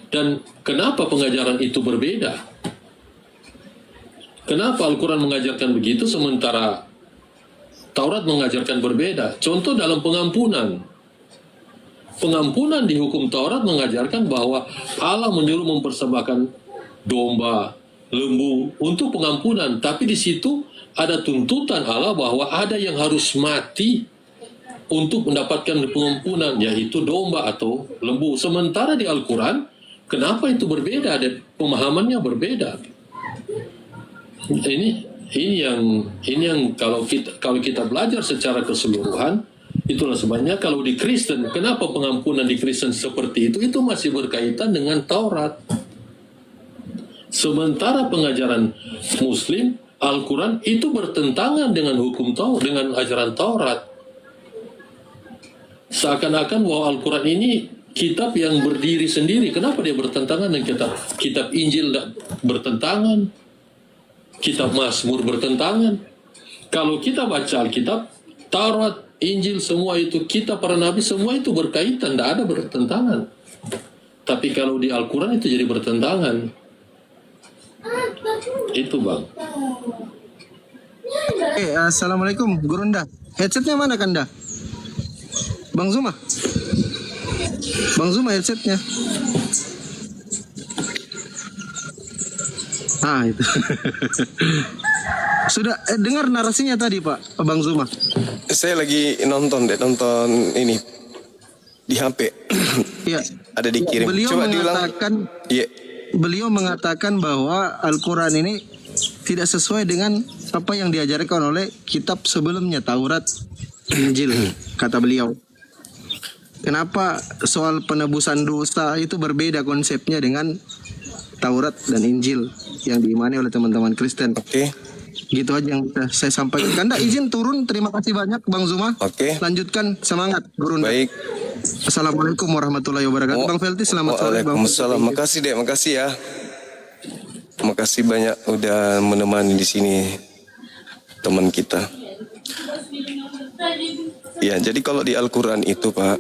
Dan kenapa pengajaran itu berbeda? Kenapa Al-Quran mengajarkan begitu sementara Taurat mengajarkan berbeda? Contoh dalam pengampunan. Pengampunan di hukum Taurat mengajarkan bahwa Allah menyuruh mempersembahkan domba, lembu untuk pengampunan. Tapi di situ ada tuntutan Allah bahwa ada yang harus mati untuk mendapatkan pengampunan, yaitu domba atau lembu. Sementara di Al-Quran, kenapa itu berbeda dan pemahamannya berbeda? Ini yang kalau kita belajar secara keseluruhan, Itulah sebabnya kalau di Kristen, kenapa pengampunan di Kristen seperti itu? Itu masih berkaitan dengan Taurat. Sementara pengajaran Muslim, Al-Quran itu bertentangan dengan hukum Taurat, dengan ajaran Taurat. Seakan-akan bahwa Al-Quran ini kitab yang berdiri sendiri. Kenapa dia bertentangan dengan kitab Injil? Bertentangan. Kitab Mazmur bertentangan. Kalau kita baca Alkitab, Taurat, Injil, semua itu, kitab para nabi, semua itu berkaitan, tidak ada bertentangan. Tapi kalau di Al-Quran itu jadi bertentangan. Itu Bang. Assalamualaikum Guru Nda. Headsetnya mana Kanda? Bang Zuma. Bang Zuma headsetnya. Itu. Sudah dengar narasinya tadi Pak Bang Zuma? Saya lagi nonton ini di HP. Iya. Ada dikirim. Coba diulang. Iya. Beliau mengatakan bahwa Al-Quran ini tidak sesuai dengan apa yang diajarkan oleh kitab sebelumnya, Taurat, Injil, kata beliau. Kenapa soal penebusan dosa itu berbeda konsepnya dengan Taurat dan Injil yang diimani oleh teman-teman Kristen? Oke. Gitu aja yang bisa saya sampaikan. Kanda izin turun, terima kasih banyak Bang Zuma. Oke. Lanjutkan, semangat Guru Nda. Baik. Assalamualaikum warahmatullahi wabarakatuh. Bang Felty selamat sore Bang. Waalaikumsalam. Makasih Dek, makasih ya. Makasih banyak udah menemani di sini teman kita. Ya, jadi kalau di Al-Quran itu Pak,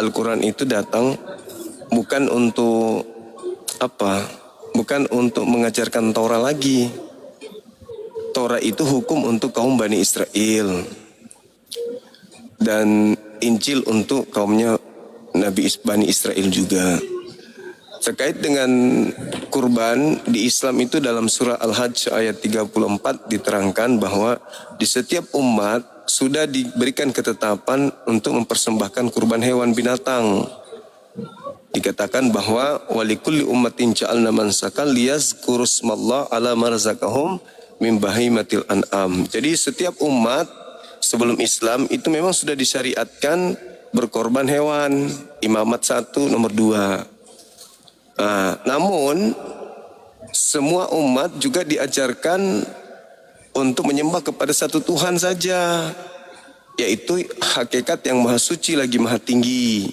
Al-Quran itu datang bukan untuk apa? Bukan untuk mengajarkan Taurat lagi. Taurat itu hukum untuk kaum Bani Israel. Dan Injil untuk kaumnya Nabi Bani Israel juga. Terkait dengan kurban di Islam itu dalam surah Al-Hajj ayat 34 diterangkan bahwa di setiap umat sudah diberikan ketetapan untuk mempersembahkan kurban hewan binatang. Dikatakan bahwa walikulli ummatin ja'alna mansakan liyazkurusmallah ala marzaqahum min bahimatil an'am. Jadi setiap umat sebelum Islam itu memang sudah disyariatkan berkorban hewan, imamat 1 nomor 2. Namun semua umat juga diajarkan untuk menyembah kepada satu Tuhan saja, yaitu hakikat yang maha suci lagi maha tinggi.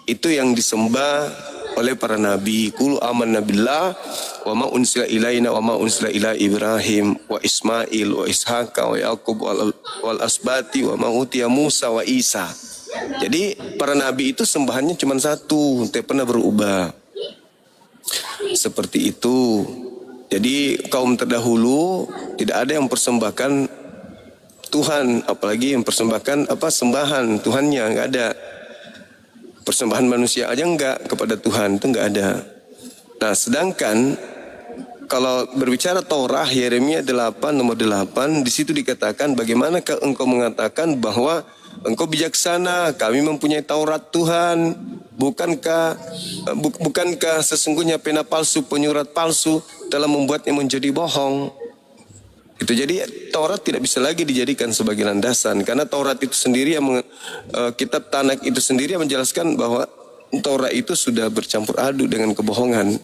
Itu yang disembah oleh para nabi. Qul amanna billah wa ma unsila ilaina wa ma unsila ila Ibrahim wa Ismail wa Ishaq wa Yaqub wal asbati wa ma utiya Musa wa Isa. Jadi para nabi itu sembahannya cuma satu, tidak pernah berubah. Seperti itu. Jadi kaum terdahulu tidak ada yang mempersembahkan Tuhan, apalagi yang mempersembahkan sembahan Tuhannya, enggak ada. Persembahan manusia aja enggak kepada Tuhan, itu enggak ada. Nah, sedangkan kalau berbicara Taurat Yeremia 8 nomor 8, di situ dikatakan bagaimanakah engkau mengatakan bahwa engkau bijaksana, kami mempunyai Taurat Tuhan. Bukankah sesungguhnya pena palsu, penyurat palsu telah membuatnya menjadi bohong? Itu jadi Taurat tidak bisa lagi dijadikan sebagai landasan, karena Taurat itu sendiri yang kitab Tanak itu sendiri yang menjelaskan bahwa Taurat itu sudah bercampur aduk dengan kebohongan,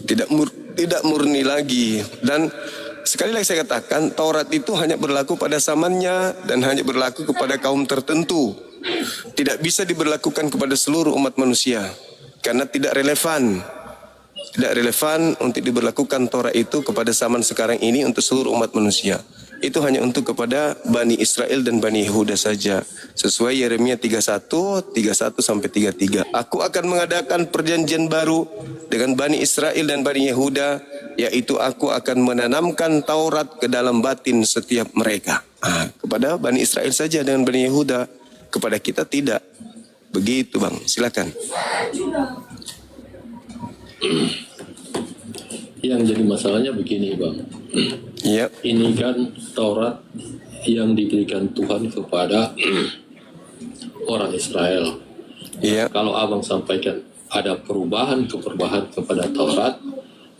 tidak murni lagi. Dan sekali lagi saya katakan, Taurat itu hanya berlaku pada zamannya dan hanya berlaku kepada kaum tertentu. Tidak bisa diberlakukan kepada seluruh umat manusia karena tidak relevan. Tidak relevan untuk diberlakukan Taurat itu kepada zaman sekarang ini untuk seluruh umat manusia. Itu hanya untuk kepada Bani Israel dan Bani Yehuda saja. Sesuai Yeremia 31 sampai 33. Aku akan mengadakan perjanjian baru dengan Bani Israel dan Bani Yehuda, yaitu aku akan menanamkan Taurat ke dalam batin setiap mereka. Kepada Bani Israel saja dengan Bani Yehuda, kepada kita tidak. Begitu Bang, silakan. Yang jadi masalahnya begini Bang. Yep. Ini kan Taurat yang diberikan Tuhan kepada orang Israel. Yep. Kalau Abang sampaikan ada perubahan kepada Taurat,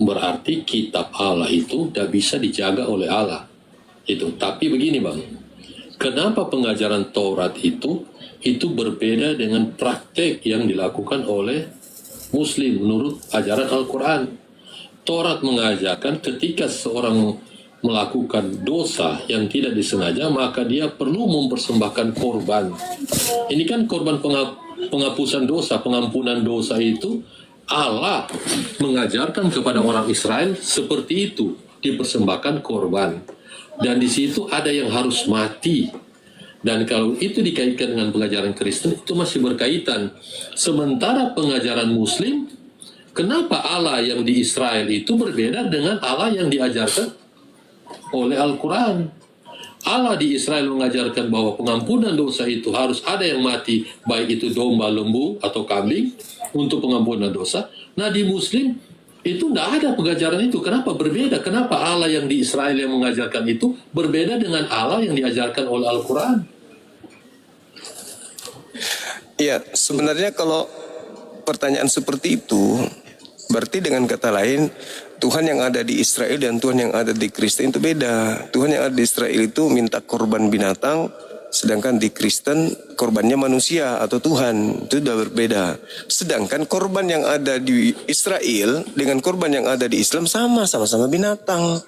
berarti kitab Allah itu tidak bisa dijaga oleh Allah. Itu. Tapi begini Bang, kenapa pengajaran Taurat itu berbeda dengan praktek yang dilakukan oleh Muslim menurut ajaran Al-Quran. Taurat mengajarkan ketika seorang melakukan dosa yang tidak disengaja, maka dia perlu mempersembahkan korban. Ini kan korban penghapusan dosa, pengampunan dosa itu Allah mengajarkan kepada orang Israel seperti itu, dipersembahkan korban. Dan di situ ada yang harus mati. Dan kalau itu dikaitkan dengan pengajaran Kristen, itu masih berkaitan. Sementara pengajaran Muslim, kenapa Allah yang di Israel itu berbeda dengan Allah yang diajarkan oleh Al-Quran? Allah di Israel mengajarkan bahwa pengampunan dosa itu harus ada yang mati, baik itu domba, lembu, atau kambing, untuk pengampunan dosa. Nah, di Muslim itu tidak ada pengajaran itu. Kenapa berbeda? Kenapa Allah yang di Israel yang mengajarkan itu berbeda dengan Allah yang diajarkan oleh Al-Quran? Ya, sebenarnya kalau pertanyaan seperti itu, berarti dengan kata lain, Tuhan yang ada di Israel dan Tuhan yang ada di Kristen itu beda. Tuhan yang ada di Israel itu minta korban binatang, sedangkan di Kristen korbannya manusia atau Tuhan. Itu sudah berbeda. Sedangkan korban yang ada di Israel dengan korban yang ada di Islam sama-sama binatang.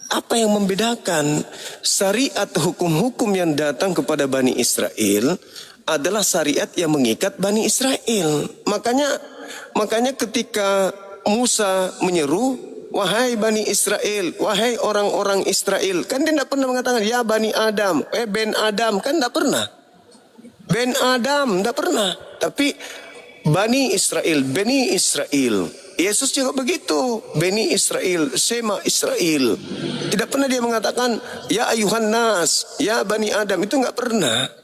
Apa yang membedakan? Syariat hukum-hukum yang datang kepada Bani Israel adalah syariat yang mengikat Bani Israel. Makanya ketika Musa menyeru, wahai Bani Israel, wahai orang-orang Israel. Kan dia tidak pernah mengatakan, ya Bani Adam, Ben Adam. Kan tidak pernah. Ben Adam, tidak pernah. Tapi Bani Israel, Bani Israel. Yesus juga begitu. Bani Israel, Shema Israel. Tidak pernah dia mengatakan, ya ayuhan nas, ya Bani Adam. Itu tidak pernah.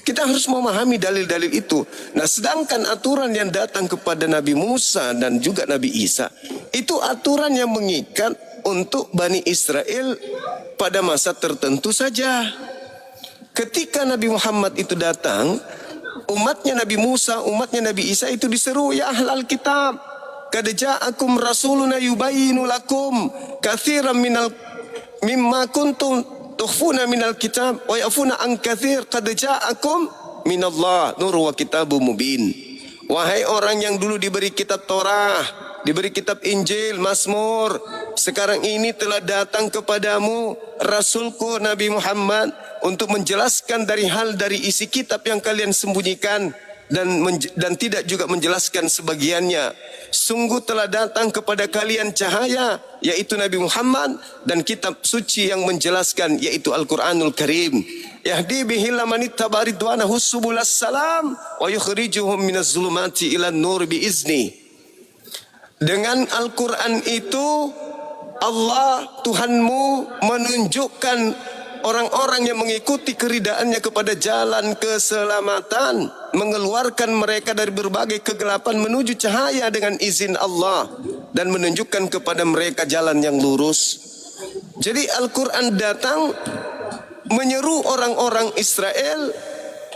Kita harus memahami dalil-dalil itu. Nah, sedangkan aturan yang datang kepada Nabi Musa dan juga Nabi Isa, itu aturan yang mengikat untuk Bani Israel pada masa tertentu saja. Ketika Nabi Muhammad itu datang, umatnya Nabi Musa, umatnya Nabi Isa itu diseru, ya ahlal kitab, qad ja'akum rasuluna yubayyinu lakum katsiran mimma kuntum tukhfuna minal kitab wa yafuna an katsir qad ja'akum minallah nur wa kitabum mubin. Wahai orang yang dulu diberi kitab Torah, diberi kitab Injil, Mazmur, sekarang ini telah datang kepadamu Rasulku Nabi Muhammad untuk menjelaskan dari isi kitab yang kalian sembunyikan dan tidak juga menjelaskan sebagiannya. Sungguh telah datang kepada kalian cahaya, yaitu Nabi Muhammad, dan kitab suci yang menjelaskan, yaitu Al-Quranul Karim. Yahdi bihi man ittaba ridwanahu subulas salam wa yukhrijuhum minaz zulumati ilan nur biizni. Dengan Al-Quran itu Allah Tuhanmu menunjukkan orang-orang yang mengikuti keridaannya kepada jalan keselamatan, mengeluarkan mereka dari berbagai kegelapan menuju cahaya dengan izin Allah, dan menunjukkan kepada mereka jalan yang lurus. Jadi Al-Quran datang menyeru orang-orang Israel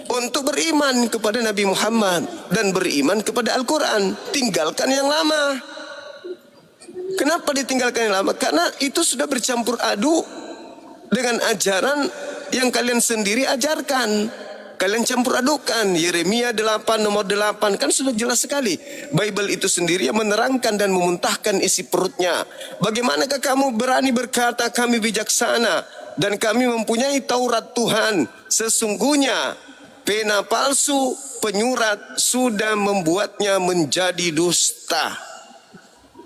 untuk beriman kepada Nabi Muhammad dan beriman kepada Al-Quran. Tinggalkan yang lama. Kenapa ditinggalkan yang lama? Karena itu sudah bercampur aduk dengan ajaran yang kalian sendiri ajarkan. Kalian campur adukan. Yeremia 8 nomor 8 kan sudah jelas sekali. Bible itu sendiri yang menerangkan dan memuntahkan isi perutnya. Bagaimanakah kamu berani berkata kami bijaksana dan kami mempunyai Taurat Tuhan? Sesungguhnya pena palsu penyurat sudah membuatnya menjadi dusta.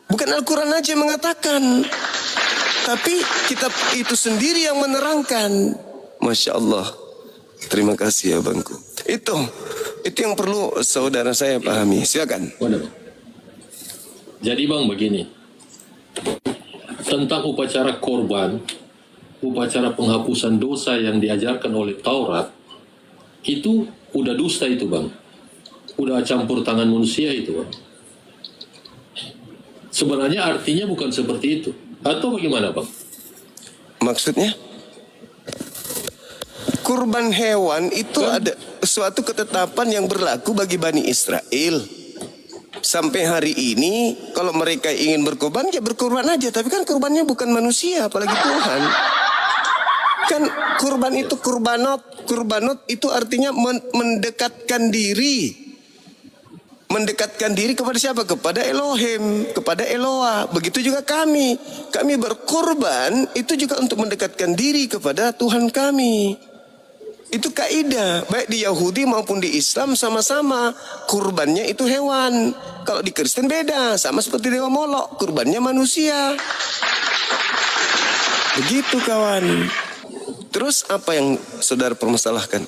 Bukan Al-Quran aja yang mengatakan, tapi kitab itu sendiri yang menerangkan. Masya Allah. Terima kasih ya Bangku. Itu yang perlu saudara saya pahami. Silakan. Jadi Bang begini, tentang upacara korban, upacara penghapusan dosa yang diajarkan oleh Taurat, itu udah dusta itu Bang. Udah campur tangan manusia itu Bang. Sebenarnya artinya bukan seperti itu. Atau bagaimana Bang? Maksudnya? Kurban hewan itu ada suatu ketetapan yang berlaku bagi Bani Israel. Sampai hari ini kalau mereka ingin berkorban ya berkorban aja. Tapi kan kurbannya bukan manusia apalagi Tuhan. Kan kurban itu kurbanot. Kurbanot itu artinya mendekatkan diri. Mendekatkan diri kepada siapa? Kepada Elohim, kepada Eloa. Begitu juga kami. Kami berkurban itu juga untuk mendekatkan diri kepada Tuhan kami. Itu kaidah. Baik di Yahudi maupun di Islam sama-sama. Kurbannya itu hewan. Kalau di Kristen beda. Sama seperti Dewa Molok. Kurbannya manusia. Begitu kawan. Terus apa yang saudara permasalahkan?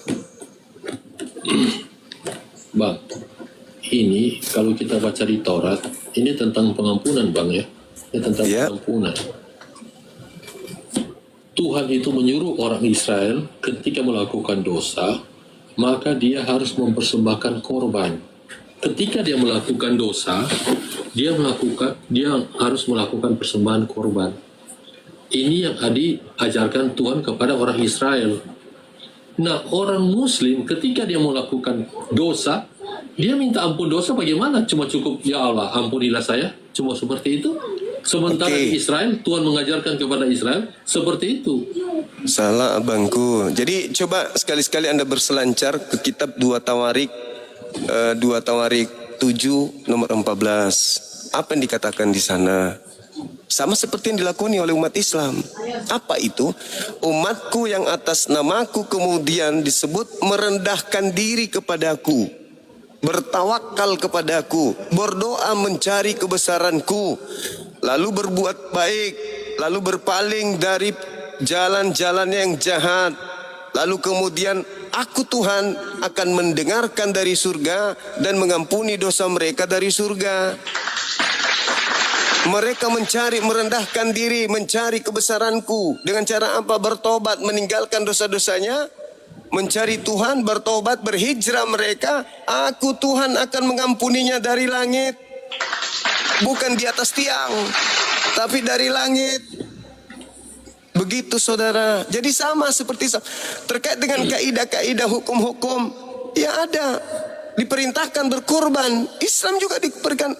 Bang, ini kalau kita baca di Taurat, ini tentang pengampunan Bang ya. Ini tentang pengampunan. Tuhan itu menyuruh orang Israel ketika melakukan dosa, maka dia harus mempersembahkan korban. Ketika dia melakukan dosa, dia harus melakukan persembahan korban. Ini yang diajarkan Tuhan kepada orang Israel. Nah, orang Muslim ketika dia melakukan dosa, dia minta ampun dosa bagaimana? Cuma cukup, ya Allah, ampunilah saya. Cuma seperti itu. Sementara di Israel, Tuhan mengajarkan kepada Israel seperti itu. Salah abangku. Jadi coba sekali-sekali Anda berselancar ke kitab 2 Tawarik 7 nomor 14. Apa yang dikatakan di sana? Sama seperti yang dilakoni oleh umat Islam. Apa itu? Umatku yang atas namaku kemudian disebut merendahkan diri kepadaku, bertawakal kepadaku, berdoa mencari kebesaranku, lalu berbuat baik, lalu berpaling dari jalan-jalan yang jahat, lalu kemudian aku Tuhan akan mendengarkan dari surga dan mengampuni dosa mereka dari surga. Mereka merendahkan diri, mencari kebesaranku. Dengan cara apa? Bertobat, meninggalkan dosa-dosanya, mencari Tuhan, bertobat, berhijrah mereka. Aku Tuhan akan mengampuninya dari langit. Bukan di atas tiang, tapi dari langit. Begitu saudara. Jadi sama seperti terkait dengan kaidah-kaidah hukum-hukum yang ada. Diperintahkan berkurban. Islam juga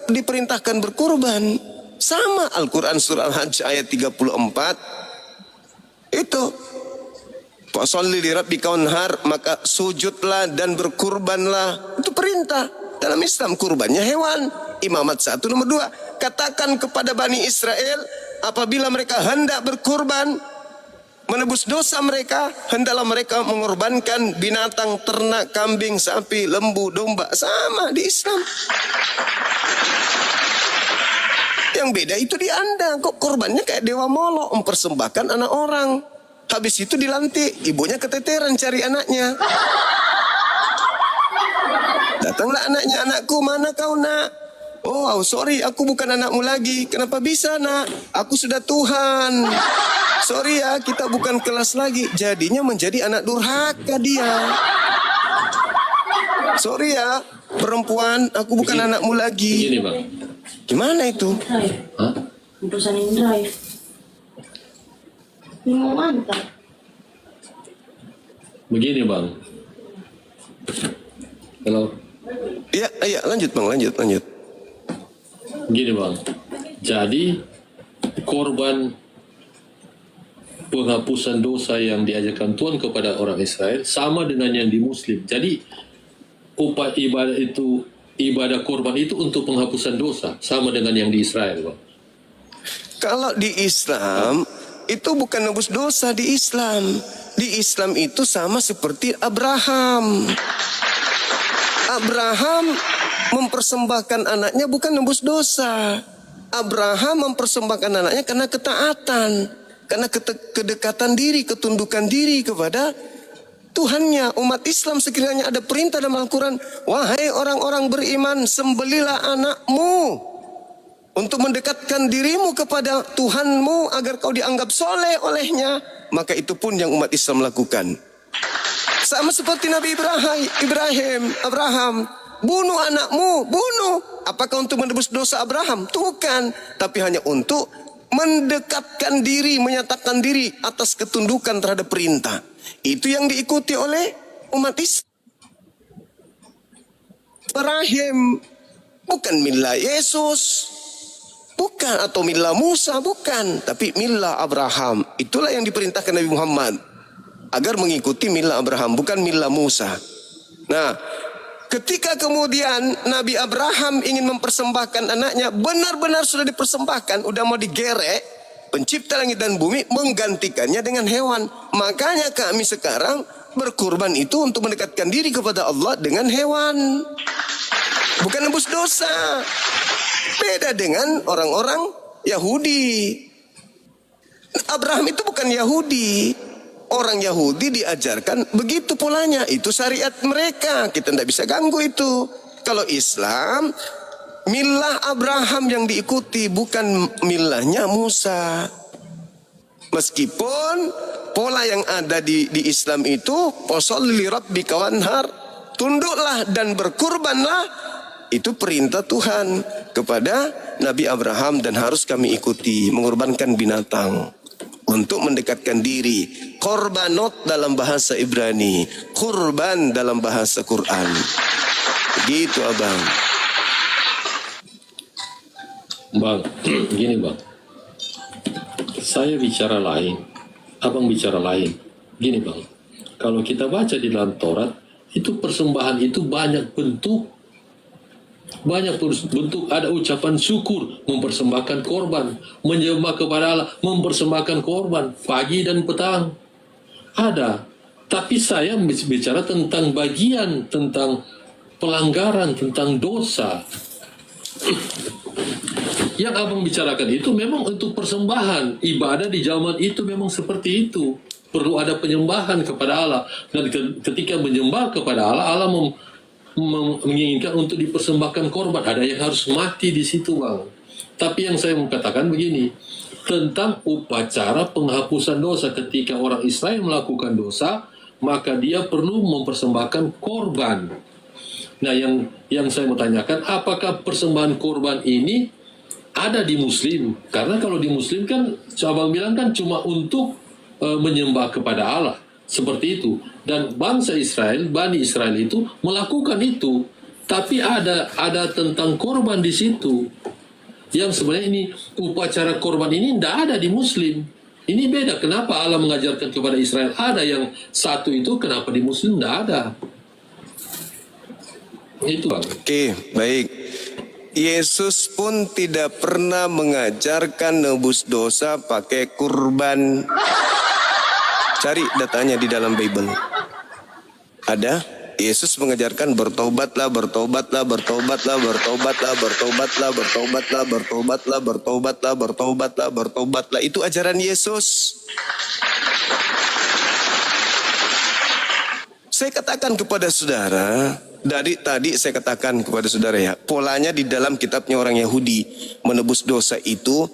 diperintahkan berkurban. Sama Al-Quran surah Al-Hajj ayat 34. Itu. Fasolli li rabbika wanhar, maka sujudlah dan berkurbanlah. Itu perintah. Dalam Islam kurbannya hewan. Imamat 1 nomor 2. Katakan kepada Bani Israel, apabila mereka hendak berkurban, menebus dosa mereka, hendaklah mereka mengorbankan binatang, ternak, kambing, sapi, lembu, domba. Sama di Islam. Yang beda itu di Anda. Kok korbannya kayak Dewa Molok, mempersembahkan anak orang. Habis itu dilantik, ibunya keteteran cari anaknya. Datanglah anaknya, anakku mana kau nak? Oh sorry, aku bukan anakmu lagi. Kenapa bisa nak? Aku sudah Tuhan. Sorry ya, kita bukan kelas lagi. Jadinya menjadi anak durhaka dia. Sorry ya, perempuan, aku bukan anakmu lagi. Begini Bang. Gimana itu? Hah? Utusan drive. Mau antar. Begini Bang. Halo. Iya, lanjut Bang, lanjut. Gini Bang. Jadi korban penghapusan dosa yang diajarkan Tuhan kepada orang Israel sama dengan yang di Muslim. Jadi upah ibadah korban itu untuk penghapusan dosa sama dengan yang di Israel, Bang. Kalau di Islam itu bukan nebus dosa di Islam. Di Islam itu sama seperti Abraham. Abraham mempersembahkan anaknya bukan nebus dosa. Abraham mempersembahkan anaknya karena ketaatan, karena kedekatan diri, ketundukan diri kepada Tuhannya. Umat Islam sekiranya ada perintah dalam Al-Quran, wahai orang-orang beriman, sembelilah anakmu untuk mendekatkan dirimu kepada Tuhanmu agar kau dianggap soleh olehnya, maka itu pun yang umat Islam lakukan. Sama seperti Nabi Abraham, bunuh anakmu, bunuh. Apakah untuk menebus dosa Abraham? Bukan, tapi hanya untuk mendekatkan diri, menyatakan diri atas ketundukan terhadap perintah. Itu yang diikuti oleh umat Islam. Ibrahim bukan milah Yesus, bukan, atau milah Musa, bukan, tapi milah Abraham. Itulah yang diperintahkan Nabi Muhammad. agar mengikuti milah Abraham, bukan milah Musa. Nah, ketika kemudian Nabi Abraham ingin mempersembahkan anaknya, benar-benar sudah dipersembahkan, udah mau digerek, pencipta langit dan bumi menggantikannya dengan hewan. Makanya kami sekarang berkurban itu untuk mendekatkan diri kepada Allah dengan hewan, bukan nebus dosa. Beda dengan orang-orang Yahudi. Abraham itu bukan Yahudi. Orang Yahudi diajarkan begitu polanya. Itu syariat mereka. Kita tidak bisa ganggu itu. Kalau Islam, milah Abraham yang diikuti, bukan milahnya Musa. Meskipun pola yang ada di Islam itu, Washolli lirabbika wanhar, tunduklah dan berkurbanlah, itu perintah Tuhan kepada Nabi Abraham dan harus kami ikuti, mengorbankan binatang untuk mendekatkan diri. Korbanot dalam bahasa Ibrani, kurban dalam bahasa Quran. Begitu abang. Bang, gini bang, saya bicara lain, abang bicara lain. Gini bang, kalau kita baca di dalam Taurat, itu persembahan itu banyak bentuk. Banyak bentuk, ada ucapan syukur, mempersembahkan korban, menyembah kepada Allah, mempersembahkan korban, pagi dan petang. Ada. Tapi saya bicara tentang bagian, tentang pelanggaran, tentang dosa. Yang abang bicarakan itu memang untuk persembahan. Ibadah di zaman itu memang seperti itu. Perlu ada penyembahan kepada Allah. Dan ketika menyembah kepada Allah, Allah menginginkan untuk dipersembahkan korban. Ada yang harus mati di situ bang. Tapi yang saya mau katakan begini, tentang upacara penghapusan dosa. Ketika orang Israel melakukan dosa, maka dia perlu mempersembahkan korban. Nah yang saya mau tanyakan, apakah persembahan korban ini ada di Muslim? Karena kalau di Muslim kan, abang bilang kan cuma untuk menyembah kepada Allah. Seperti itu. Dan bangsa Israel, Bani Israel itu melakukan itu. Tapi ada tentang korban di situ. Yang sebenarnya ini, upacara korban ini tidak ada di Muslim. Ini beda. Kenapa Allah mengajarkan kepada Israel ada yang satu itu, kenapa di Muslim tidak ada? Itu bang. Oke, baik. Yesus pun tidak pernah mengajarkan nebus dosa pakai kurban. Cari datanya di dalam Bible. Ada? Yesus mengajarkan bertobatlah, bertobatlah, bertobatlah, bertobatlah, bertobatlah, bertobatlah, bertobatlah, bertobatlah, bertobatlah, bertobatlah. Itu ajaran Yesus. Saya katakan kepada saudara, dari tadi saya katakan kepada saudara ya, polanya di dalam kitabnya orang Yahudi menebus dosa itu,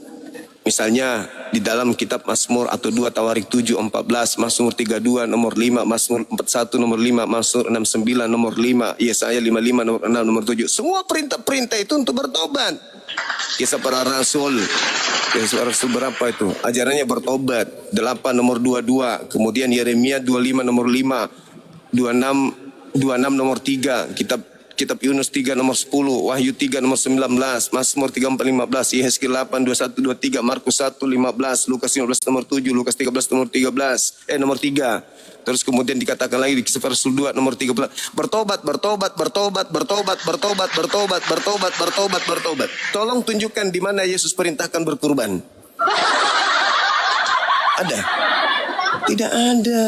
misalnya di dalam kitab Mazmur atau 2 Tawarik 7:14, Mazmur 32 nomor 5, Mazmur 41 nomor 5, Mazmur 69 nomor 5, Yesaya 55 nomor 6 nomor 7. Semua perintah-perintah itu untuk bertobat. Kisah para Rasul. Kisah para Rasul berapa itu? Ajarannya bertobat. 8 nomor 22, kemudian Yeremia 25 nomor 5, 26 nomor 3, Kitab Yunus 3 nomor 10, Wahyu 3 nomor 19, Mazmur 34 15, Yehezkiel 8 21 23, Markus 1 15, Lukas 15 nomor 7, Lukas 13 nomor 3. Terus kemudian dikatakan lagi di Kisah Rasul 2 nomor 13, bertobat, bertobat, bertobat, bertobat, bertobat, bertobat, bertobat, bertobat, bertobat. Tolong tunjukkan di mana Yesus perintahkan berkurban. Ada? Tidak ada.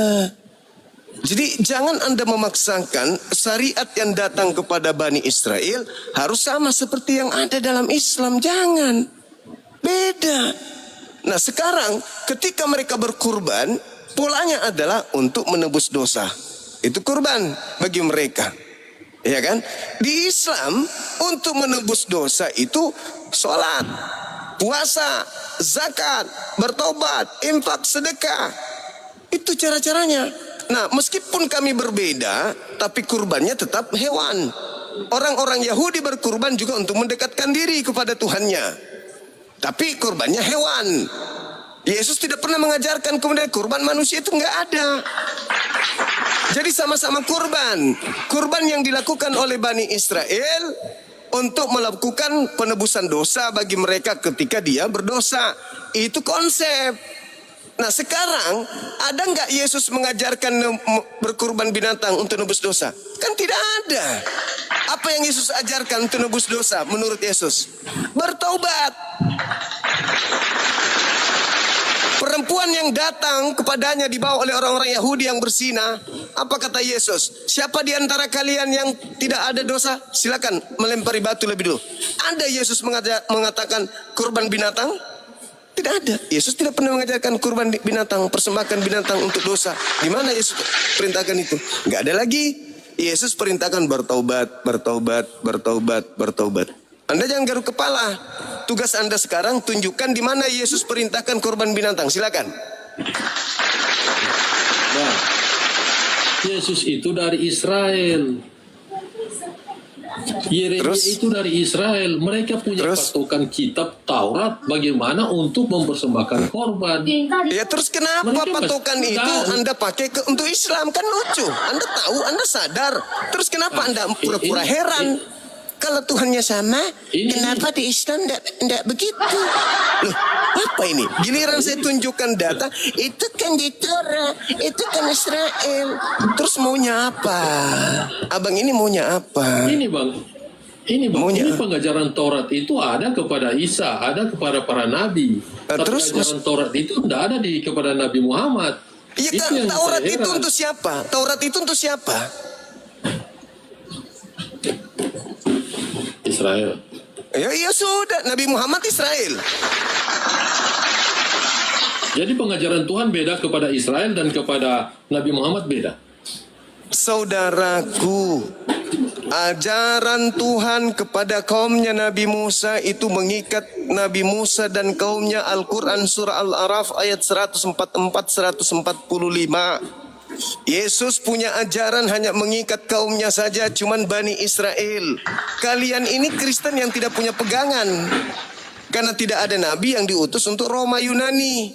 Jadi jangan Anda memaksakan syariat yang datang kepada Bani Israel harus sama seperti yang ada dalam Islam. Jangan. Beda. Nah sekarang ketika mereka berkurban, polanya adalah untuk menebus dosa. Itu kurban bagi mereka. Ya kan? Di Islam untuk menebus dosa itu sholat, puasa, zakat, bertobat, infak, sedekah. Itu cara-caranya. Nah, meskipun kami berbeda, tapi kurbannya tetap hewan. Orang-orang Yahudi berkurban juga untuk mendekatkan diri kepada Tuhannya. Tapi kurbannya hewan. Yesus tidak pernah mengajarkan kemudian kurban manusia itu nggak ada. Jadi sama-sama kurban. Kurban yang dilakukan oleh Bani Israel untuk melakukan penebusan dosa bagi mereka ketika dia berdosa. Itu konsep. Nah sekarang ada nggak Yesus mengajarkan berkurban binatang untuk nebus dosa? Kan tidak ada. Apa yang Yesus ajarkan untuk nebus dosa menurut Yesus? Bertaubat. Perempuan yang datang kepadanya dibawa oleh orang-orang Yahudi yang berzina. Apa kata Yesus? Siapa di antara kalian yang tidak ada dosa? Silakan melempari batu lebih dulu. Ada Yesus mengatakan kurban binatang? Tidak ada. Yesus tidak pernah mengajarkan kurban binatang, persembahkan binatang untuk dosa. Di mana Yesus perintahkan itu? Enggak ada lagi. Yesus perintahkan bertaubat, bertaubat, bertaubat, bertaubat. Anda jangan garuk kepala. Tugas Anda sekarang tunjukkan di mana Yesus perintahkan kurban binatang. Silakan. Nah, Yesus itu dari Israel. Yeremia itu dari Israel. Mereka punya patokan kitab Taurat bagaimana untuk mempersembahkan korban. Ya terus kenapa patokan itu Anda pakai untuk Islam? Kan lucu. Anda tahu, Anda sadar. Terus kenapa Anda pura-pura heran? Kalau Tuhannya sama, kenapa di Islam tidak begitu? Loh, apa ini? Giliran saya tunjukkan data, itu kan di Torah, itu kan Israel. Terus maunya apa? Abang ini maunya apa? Ini bang, ini pengajaran Taurat itu ada kepada Isa, ada kepada para nabi. Terus pengajaran Taurat itu tidak ada kepada Nabi Muhammad. Iya kan, Taurat itu untuk siapa? Taurat itu untuk siapa? Israel. Ya sudah, Nabi Muhammad Israel. Jadi pengajaran Tuhan beda kepada Israel dan kepada Nabi Muhammad beda. Saudaraku, ajaran Tuhan kepada kaumnya Nabi Musa itu mengikat Nabi Musa dan kaumnya. Al-Quran surah Al-Araf ayat 144-145. Yesus punya ajaran hanya mengikat kaumnya saja, cuman Bani Israel. Kalian ini Kristen yang tidak punya pegangan. Karena tidak ada nabi yang diutus untuk Roma Yunani.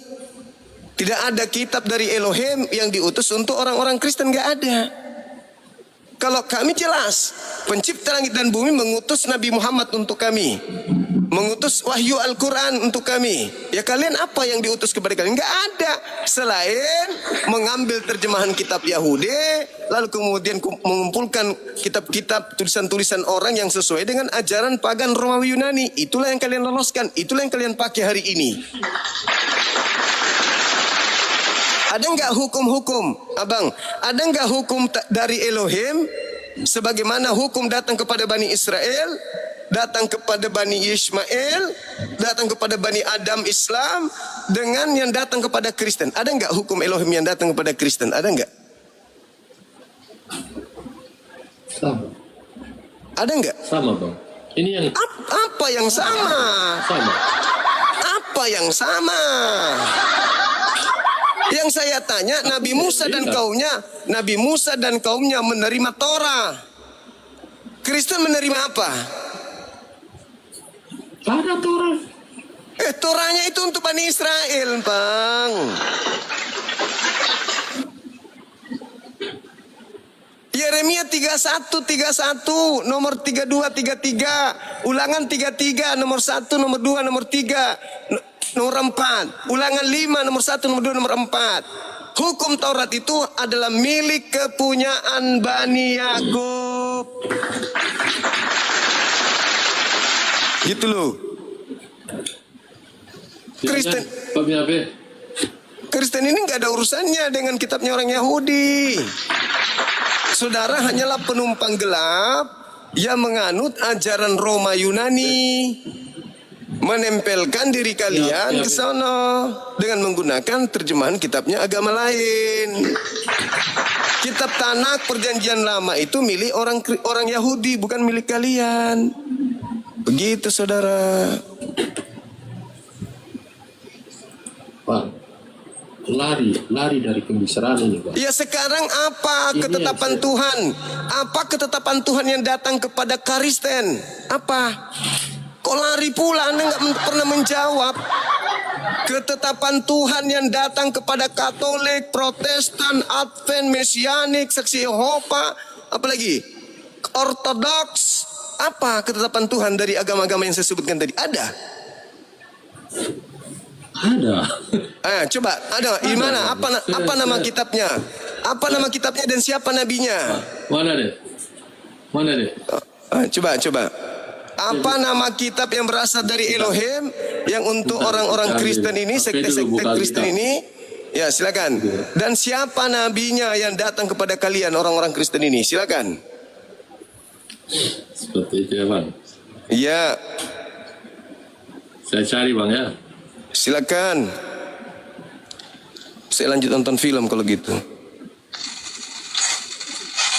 Tidak ada kitab dari Elohim yang diutus untuk orang-orang Kristen, gak ada. Kalau kami jelas, pencipta langit dan bumi mengutus Nabi Muhammad untuk kami, mengutus wahyu Al-Quran untuk kami. Ya kalian apa yang diutus kepada kalian? Enggak ada. Selain mengambil terjemahan kitab Yahudi, lalu kemudian mengumpulkan kitab-kitab tulisan-tulisan orang yang sesuai dengan ajaran pagan Romawi Yunani. Itulah yang kalian loloskan, itulah yang kalian pakai hari ini. Ada enggak hukum-hukum, Abang? Ada enggak hukum dari Elohim? Sebagaimana hukum datang kepada Bani Israel, datang kepada Bani Ismail, datang kepada Bani Adam Islam, dengan yang datang kepada Kristen. Ada enggak hukum Elohim yang datang kepada Kristen? Ada enggak? Sama. Ada enggak? Sama bang. Ini yang apa yang sama? Sama. Apa yang sama? Yang saya tanya, Nabi Musa dan kaumnya menerima Torah. Kristen menerima apa? Ada Torah. Torahnya itu untuk Bani Israel, Bang. Yeremia 31, nomor 32, 33, Ulangan 33, nomor 1, nomor 2, nomor 3, nomor 4, Ulangan 5, nomor 1, nomor 2, nomor 4. Hukum Taurat itu adalah milik kepunyaan Bani Yakub. Gitu loh. Kristen. Kristen ini nggak ada urusannya dengan kitabnya orang Yahudi. Saudara hanyalah penumpang gelap yang menganut ajaran Roma Yunani, menempelkan diri kalian ke sana dengan menggunakan terjemahan kitabnya agama lain. Kitab Tanakh Perjanjian Lama itu milik orang Yahudi, bukan milik kalian. Begitu, saudara. Pak, lari dari pembicaraan ini, Pak. Ya sekarang apa ketetapan Tuhan? Apa ketetapan Tuhan yang datang kepada Kristen? Apa? Kok lari pula? Anda nggak pernah menjawab. Ketetapan Tuhan yang datang kepada Katolik, Protestan, Advent, Mesianik, Saksi Yehova, apalagi Ortodoks. Apa ketetapan Tuhan dari agama-agama yang saya sebutkan tadi? Ada. Ada. Coba ada di mana? Apa nama kitabnya? Apa nama kitabnya dan siapa nabinya? Mana deh? Mana deh? Coba. Apa nama kitab yang berasal dari Elohim yang untuk orang-orang Kristen ini, sekte-sekte Kristen ini? Ya, silakan. Dan siapa nabinya yang datang kepada kalian orang-orang Kristen ini? Silakan. Seperti itu ya Bang. Iya, Saya cari Bang ya. silakan. Saya lanjut nonton film kalau gitu.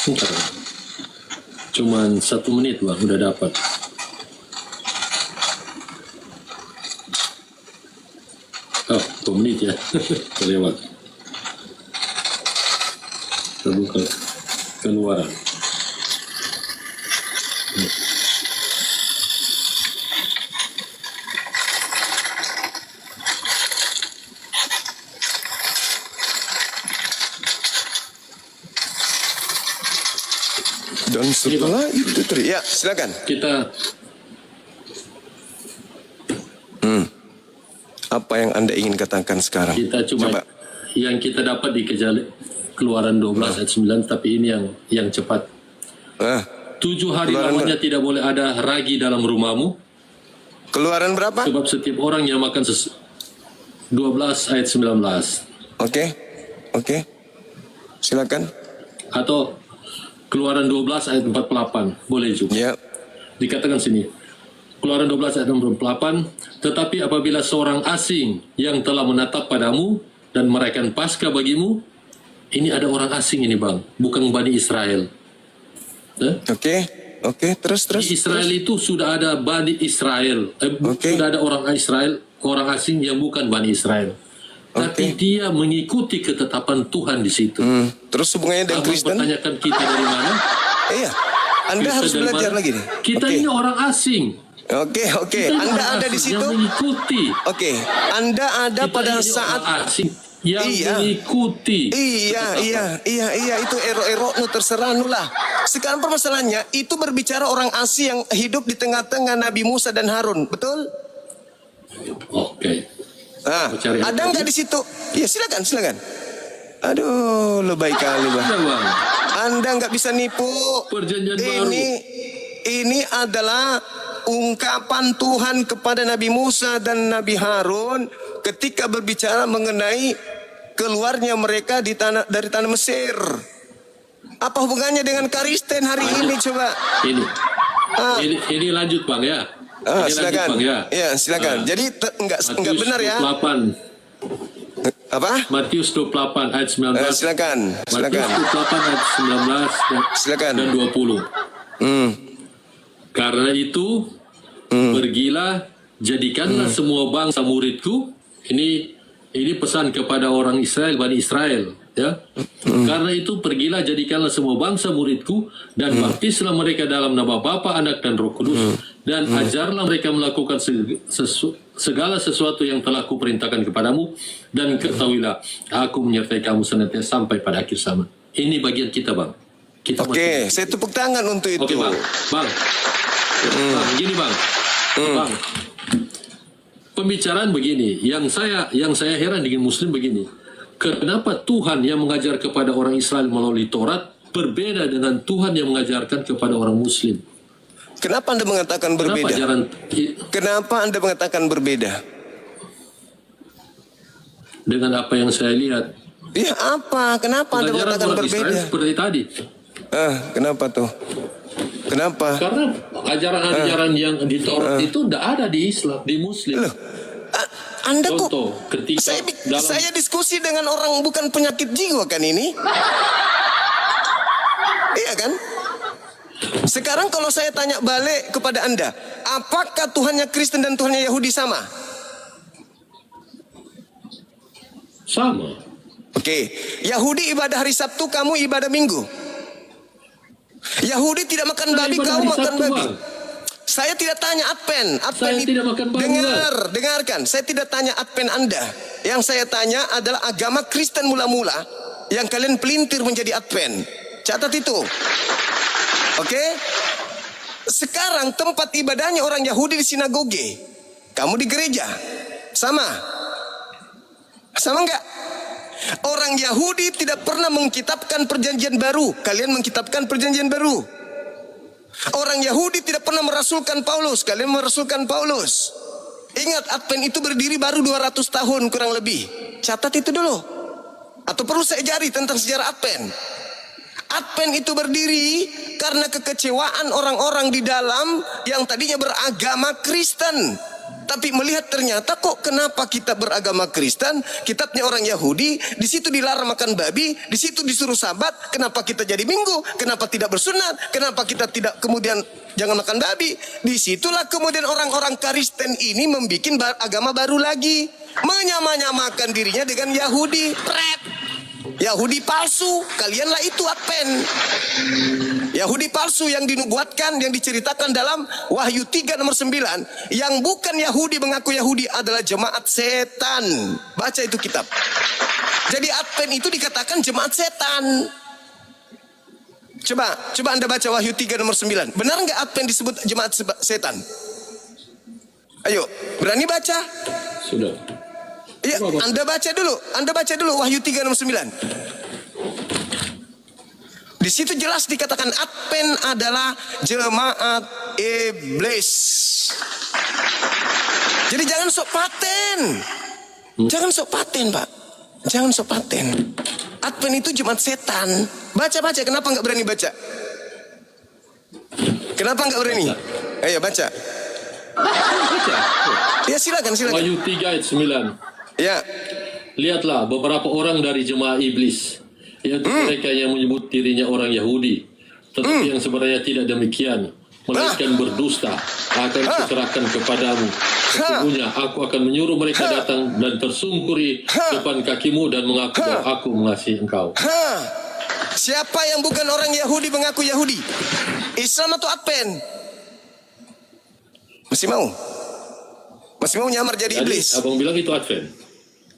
Bentar, Bang. Cuman 1 menit Bang, udah dapat. Oh, 2 menit ya. Terlewat. Kita buka keluaran. Dan setelah itu ya, silakan. Kita Apa yang Anda ingin katakan sekarang? cuma Coba. yang kita dapat di keluaran 12 ayat 9, tapi ini yang cepat. 7 hari Keluaran lamanya tidak boleh ada ragi dalam rumahmu, Keluaran berapa? sebab setiap orang yang makan 12 ayat 19. Oke. Silakan. Atau keluaran 12 ayat 48, boleh juga. Ya. Dikatakan sini, keluaran 12 ayat 48, tetapi apabila seorang asing yang telah menatap padamu dan merayakan Paskah bagimu, ini ada orang asing ini Bang, bukan Bani Israel. Oke. Terus. Di Israel itu sudah ada Bani Israel, sudah ada orang Israel, orang asing yang bukan Bani Israel. Tapi dia mengikuti ketetapan Tuhan di situ. Terus hubungannya dengan Kristen? Pertanyakan kita dari mana? Iya. Anda Kristen harus dari belajar mana? lagi nih. Kita ini orang asing. Oke. Kita ini Anda orang ada di asing situ? yang mengikuti. Oke. Anda ada Kita pada ini saat orang asing yang mengikuti. Iya, itu ero nu terserah nu lah. Sekarang permasalahannya itu berbicara orang asing yang hidup di tengah-tengah Nabi Musa dan Harun, betul? Oke. Cari ada nggak di situ? Iya, silakan. Aduh, lebay kali Bang. Ada, Bang. Anda nggak bisa nipu. Perjanjian baru. Ini adalah ungkapan Tuhan kepada Nabi Musa dan Nabi Harun ketika berbicara mengenai keluarnya mereka dari tanah Mesir. Apa hubungannya dengan Kristen hari ini coba? Ini lanjut Bang ya. Silakan. Lanjut, Bang, ya. Iya, silakan. Jadi enggak benar ya. 28. Apa? Matius 28 ayat 19. Silakan. Matius 28 ayat 19 dan 20. Karena itu pergilah, jadikanlah semua bangsa muridku. Ini pesan kepada orang Israel, Bani Israel, ya. Karena itu pergilah, jadikanlah semua bangsa muridku dan baptislah mereka dalam nama Bapa, Anak dan Roh Kudus, dan ajarlah mereka melakukan segala sesuatu yang telah kuperintahkan kepadamu, dan ketahuilah aku menyertai kamu senantiasa sampai pada akhir zaman. Ini bagian kita Bang. Oke, saya tepuk tangan untuk itu. Oke Bang. Bang, gini Bang. Bang, pembicaraan begini, yang saya heran dengan Muslim begini, kenapa Tuhan yang mengajar kepada orang Israel melalui Taurat berbeda dengan Tuhan yang mengajarkan kepada orang Muslim? Kenapa Anda mengatakan berbeda? Kenapa Anda mengatakan berbeda? Dengan apa yang saya lihat. Ya apa? Kenapa Anda mengatakan orang berbeda? Israel seperti tadi. Kenapa tuh? Kenapa? Karena ajaran-ajaran yang di Taurat itu tidak ada di Islam, di Muslim. Loh, Anda Contoh, ketika saya diskusi dengan orang bukan penyakit jiwa kan ini? Iya kan? Sekarang kalau saya tanya balik kepada Anda, apakah Tuhannya Kristen dan Tuhannya Yahudi sama? Sama. Oke, Yahudi ibadah hari Sabtu, kamu ibadah Minggu. Yahudi tidak makan babi, kamu makan babi. Saya tidak tanya Advent. Saya tidak makan babi. Dengarkan. Saya tidak tanya Advent Anda. Yang saya tanya adalah agama Kristen mula-mula yang kalian pelintir menjadi Advent. Catat itu. Oke? Sekarang tempat ibadahnya orang Yahudi di sinagoge. Kamu di gereja. Sama. Sama enggak? Orang Yahudi tidak pernah mengkitabkan perjanjian baru. Kalian mengkitabkan perjanjian baru. Orang Yahudi tidak pernah merasulkan Paulus. Kalian merasulkan Paulus. Ingat, Advent itu berdiri baru 200 tahun kurang lebih. Catat itu dulu. Atau perlu saya ajari tentang sejarah Advent. Advent itu berdiri karena kekecewaan orang-orang di dalam yang tadinya beragama Kristen. Tapi melihat ternyata kok kenapa kita beragama Kristen, kitabnya orang Yahudi, di situ dilarang makan babi, di situ disuruh sabat, kenapa kita jadi minggu, kenapa tidak bersunat, kenapa kita tidak kemudian jangan makan babi. Disitulah kemudian orang-orang Kristen ini membuat agama baru lagi, menyamanyamakan dirinya dengan Yahudi. Yahudi palsu, kalianlah itu Advent. Yahudi palsu yang dinubuatkan, yang diceritakan dalam Wahyu 3 nomor 9. Yang bukan Yahudi mengaku Yahudi adalah jemaat setan. Baca itu kitab. Jadi Advent itu dikatakan jemaat setan. Coba Anda baca Wahyu 3 nomor 9. Benar nggak Advent disebut jemaat setan? Ayo, berani baca? Sudah. Iya, Anda baca dulu Wahyu 3 nomor 9. Di situ jelas dikatakan Advent adalah jemaat iblis. Jadi jangan sok paten. Jangan sok paten, Pak. Jangan sok paten. Advent itu jemaat setan. Baca, kenapa nggak berani baca? Kenapa nggak berani? Ayo baca. Baca. Ya silakan. Wahyu 3 ayat 9. Ya. Lihatlah beberapa orang dari jemaah iblis, yaitu mereka yang menyebut dirinya orang Yahudi, tetapi yang sebenarnya tidak demikian, melainkan berdusta, akan kuserahkan kepadamu. Sesungguhnya aku akan menyuruh mereka datang dan tersungkuri depan kakimu dan mengaku bahwa aku mengasihi engkau. Siapa yang bukan orang Yahudi mengaku Yahudi? Islam atau Advent? Masih mau nyamar jadi iblis? Abang bilang itu Advent.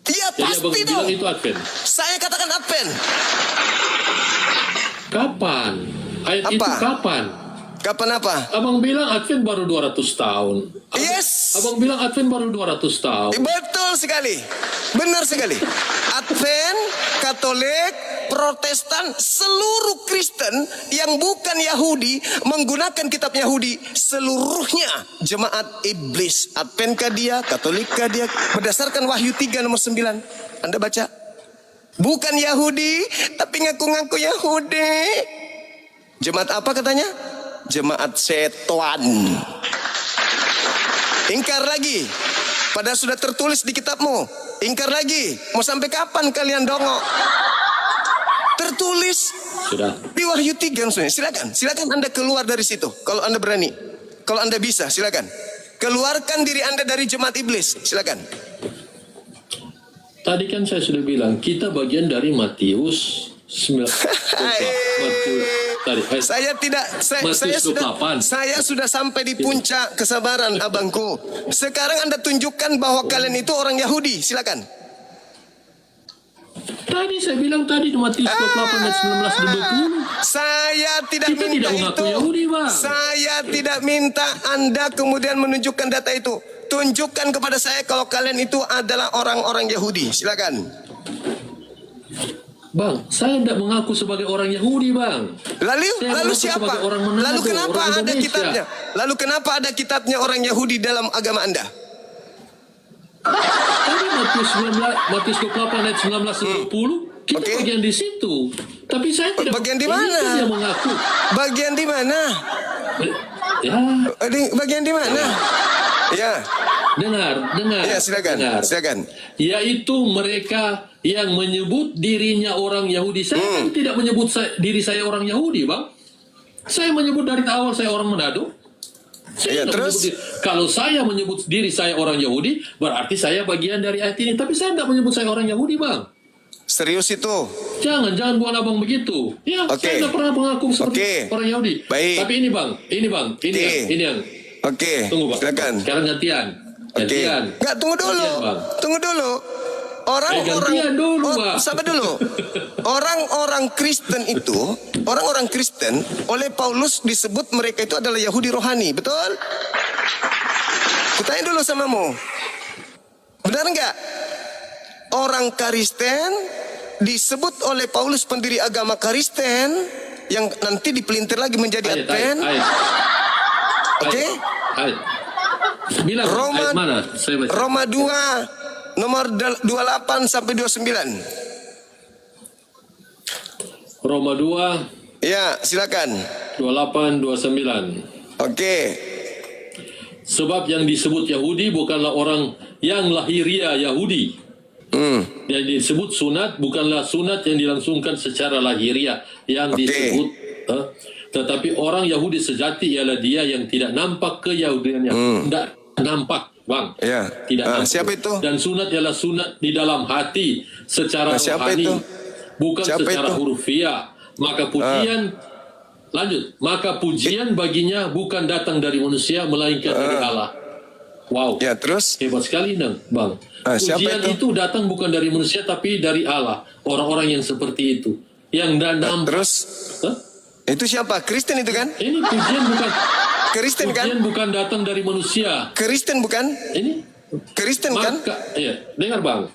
Iya Jadi pasti abang bilang dong. itu Advent. Saya katakan Advent. Kapan? Ayat itu kapan? Kapan apa? Abang bilang Advent baru 200 tahun. Yes. Abang bilang Advent baru 200 tahun. Betul sekali. Benar sekali. Advent, Katolik, Protestan, seluruh Kristen yang bukan Yahudi menggunakan kitab Yahudi, seluruhnya jemaat iblis. Adventkah dia, Katolikkah dia? Berdasarkan Wahyu 3 nomor 9. Anda baca. Bukan Yahudi, tapi ngaku-ngaku Yahudi. Jemaat apa katanya? Jemaat setan. Ingkar lagi. Padahal sudah tertulis di kitabmu. Ingkar lagi. Mau sampai kapan kalian dongok? Tertulis Sudah. di Wahyu 3. Silakan Anda keluar dari situ. Kalau Anda berani. Kalau Anda bisa, silakan. Keluarkan diri Anda dari jemaat iblis. Silakan. Tadi kan saya sudah bilang kita bagian dari Matius 9. Saya sudah sampai di puncak kesabaran abangku. Sekarang Anda tunjukkan bahwa kalian itu orang Yahudi. Silakan. Tadi saya bilang di Matius 28 ayat 19 dan 20. Saya tidak Kita minta tidak mengaku itu. Yahudi, Bang. Saya tidak minta Anda kemudian menunjukkan data itu. Tunjukkan kepada saya kalau kalian itu adalah orang-orang Yahudi. Silakan. Bang, saya tidak mengaku sebagai orang Yahudi, Bang. Lalu siapa? Orang Manado, Lalu kenapa orang ada Indonesia. kitabnya? Lalu kenapa ada kitabnya orang Yahudi dalam agama Anda? Tadi Matius 28 ayat 19 dan 20. Kita bagian di situ. Tapi saya tidak. Bagian di mana? Ini dia mengaku. Bagian di mana? Ya. Bagian di mana? Ya. Dengar. Ya, silakan. Yaitu mereka yang menyebut dirinya orang Yahudi. Saya kan tidak menyebut diri saya orang Yahudi, Bang. Saya menyebut dari awal saya orang Manado. Ya, terus? Kalau saya menyebut diri saya orang Yahudi, berarti saya bagian dari ayat ini. Tapi saya tidak menyebut saya orang Yahudi, Bang. Serius itu? Jangan buat abang begitu. Ya, saya tidak pernah mengaku seperti orang Yahudi. Baik. Tapi ini bang, ini yang. Oke. Tunggu bang. Silakan. Sekarang gantian. Enggak, tunggu dulu. Tunggu dulu. Gantian dulu, Bang. Sabar dulu. Orang-orang Kristen oleh Paulus disebut mereka itu adalah Yahudi rohani, betul? Kutanya dulu samamu. Benar enggak? orang Kristen disebut oleh Paulus pendiri agama Kristen yang nanti dipelintir lagi menjadi Advent. Oke? Bilang Roma, ayat mana? Saya baca. Roma 2 nomor 28 sampai 29. Roma 2 Ya, silakan. 28 29. Oke. Sebab yang disebut Yahudi bukanlah orang yang lahiriah Yahudi. Yang disebut sunat bukanlah sunat yang dilangsungkan secara lahiriah. Yang disebut tetapi orang Yahudi sejati ialah dia yang tidak nampak keyahudiannya. Tidak nampak, Bang. Ya. Tidak nampak. Siapa itu? Dan sunat ialah sunat di dalam hati secara siapa rohani. itu? Bukan Siapa secara itu? hurufiah. Maka pujian lanjut. Maka pujian baginya bukan datang dari manusia melainkan dari Allah. Wow. Ya, terus? Hebat sekali, Bang. Siapa Pujian itu datang bukan dari manusia tapi dari Allah. Orang-orang yang seperti itu. Yang nampak. Terus? Hah? Itu siapa? Kristen itu kan? Ini pujian bukan Kristen kan? pujian bukan datang dari manusia. Kristen bukan? Ini Kristen kan? iya, dengar Bang.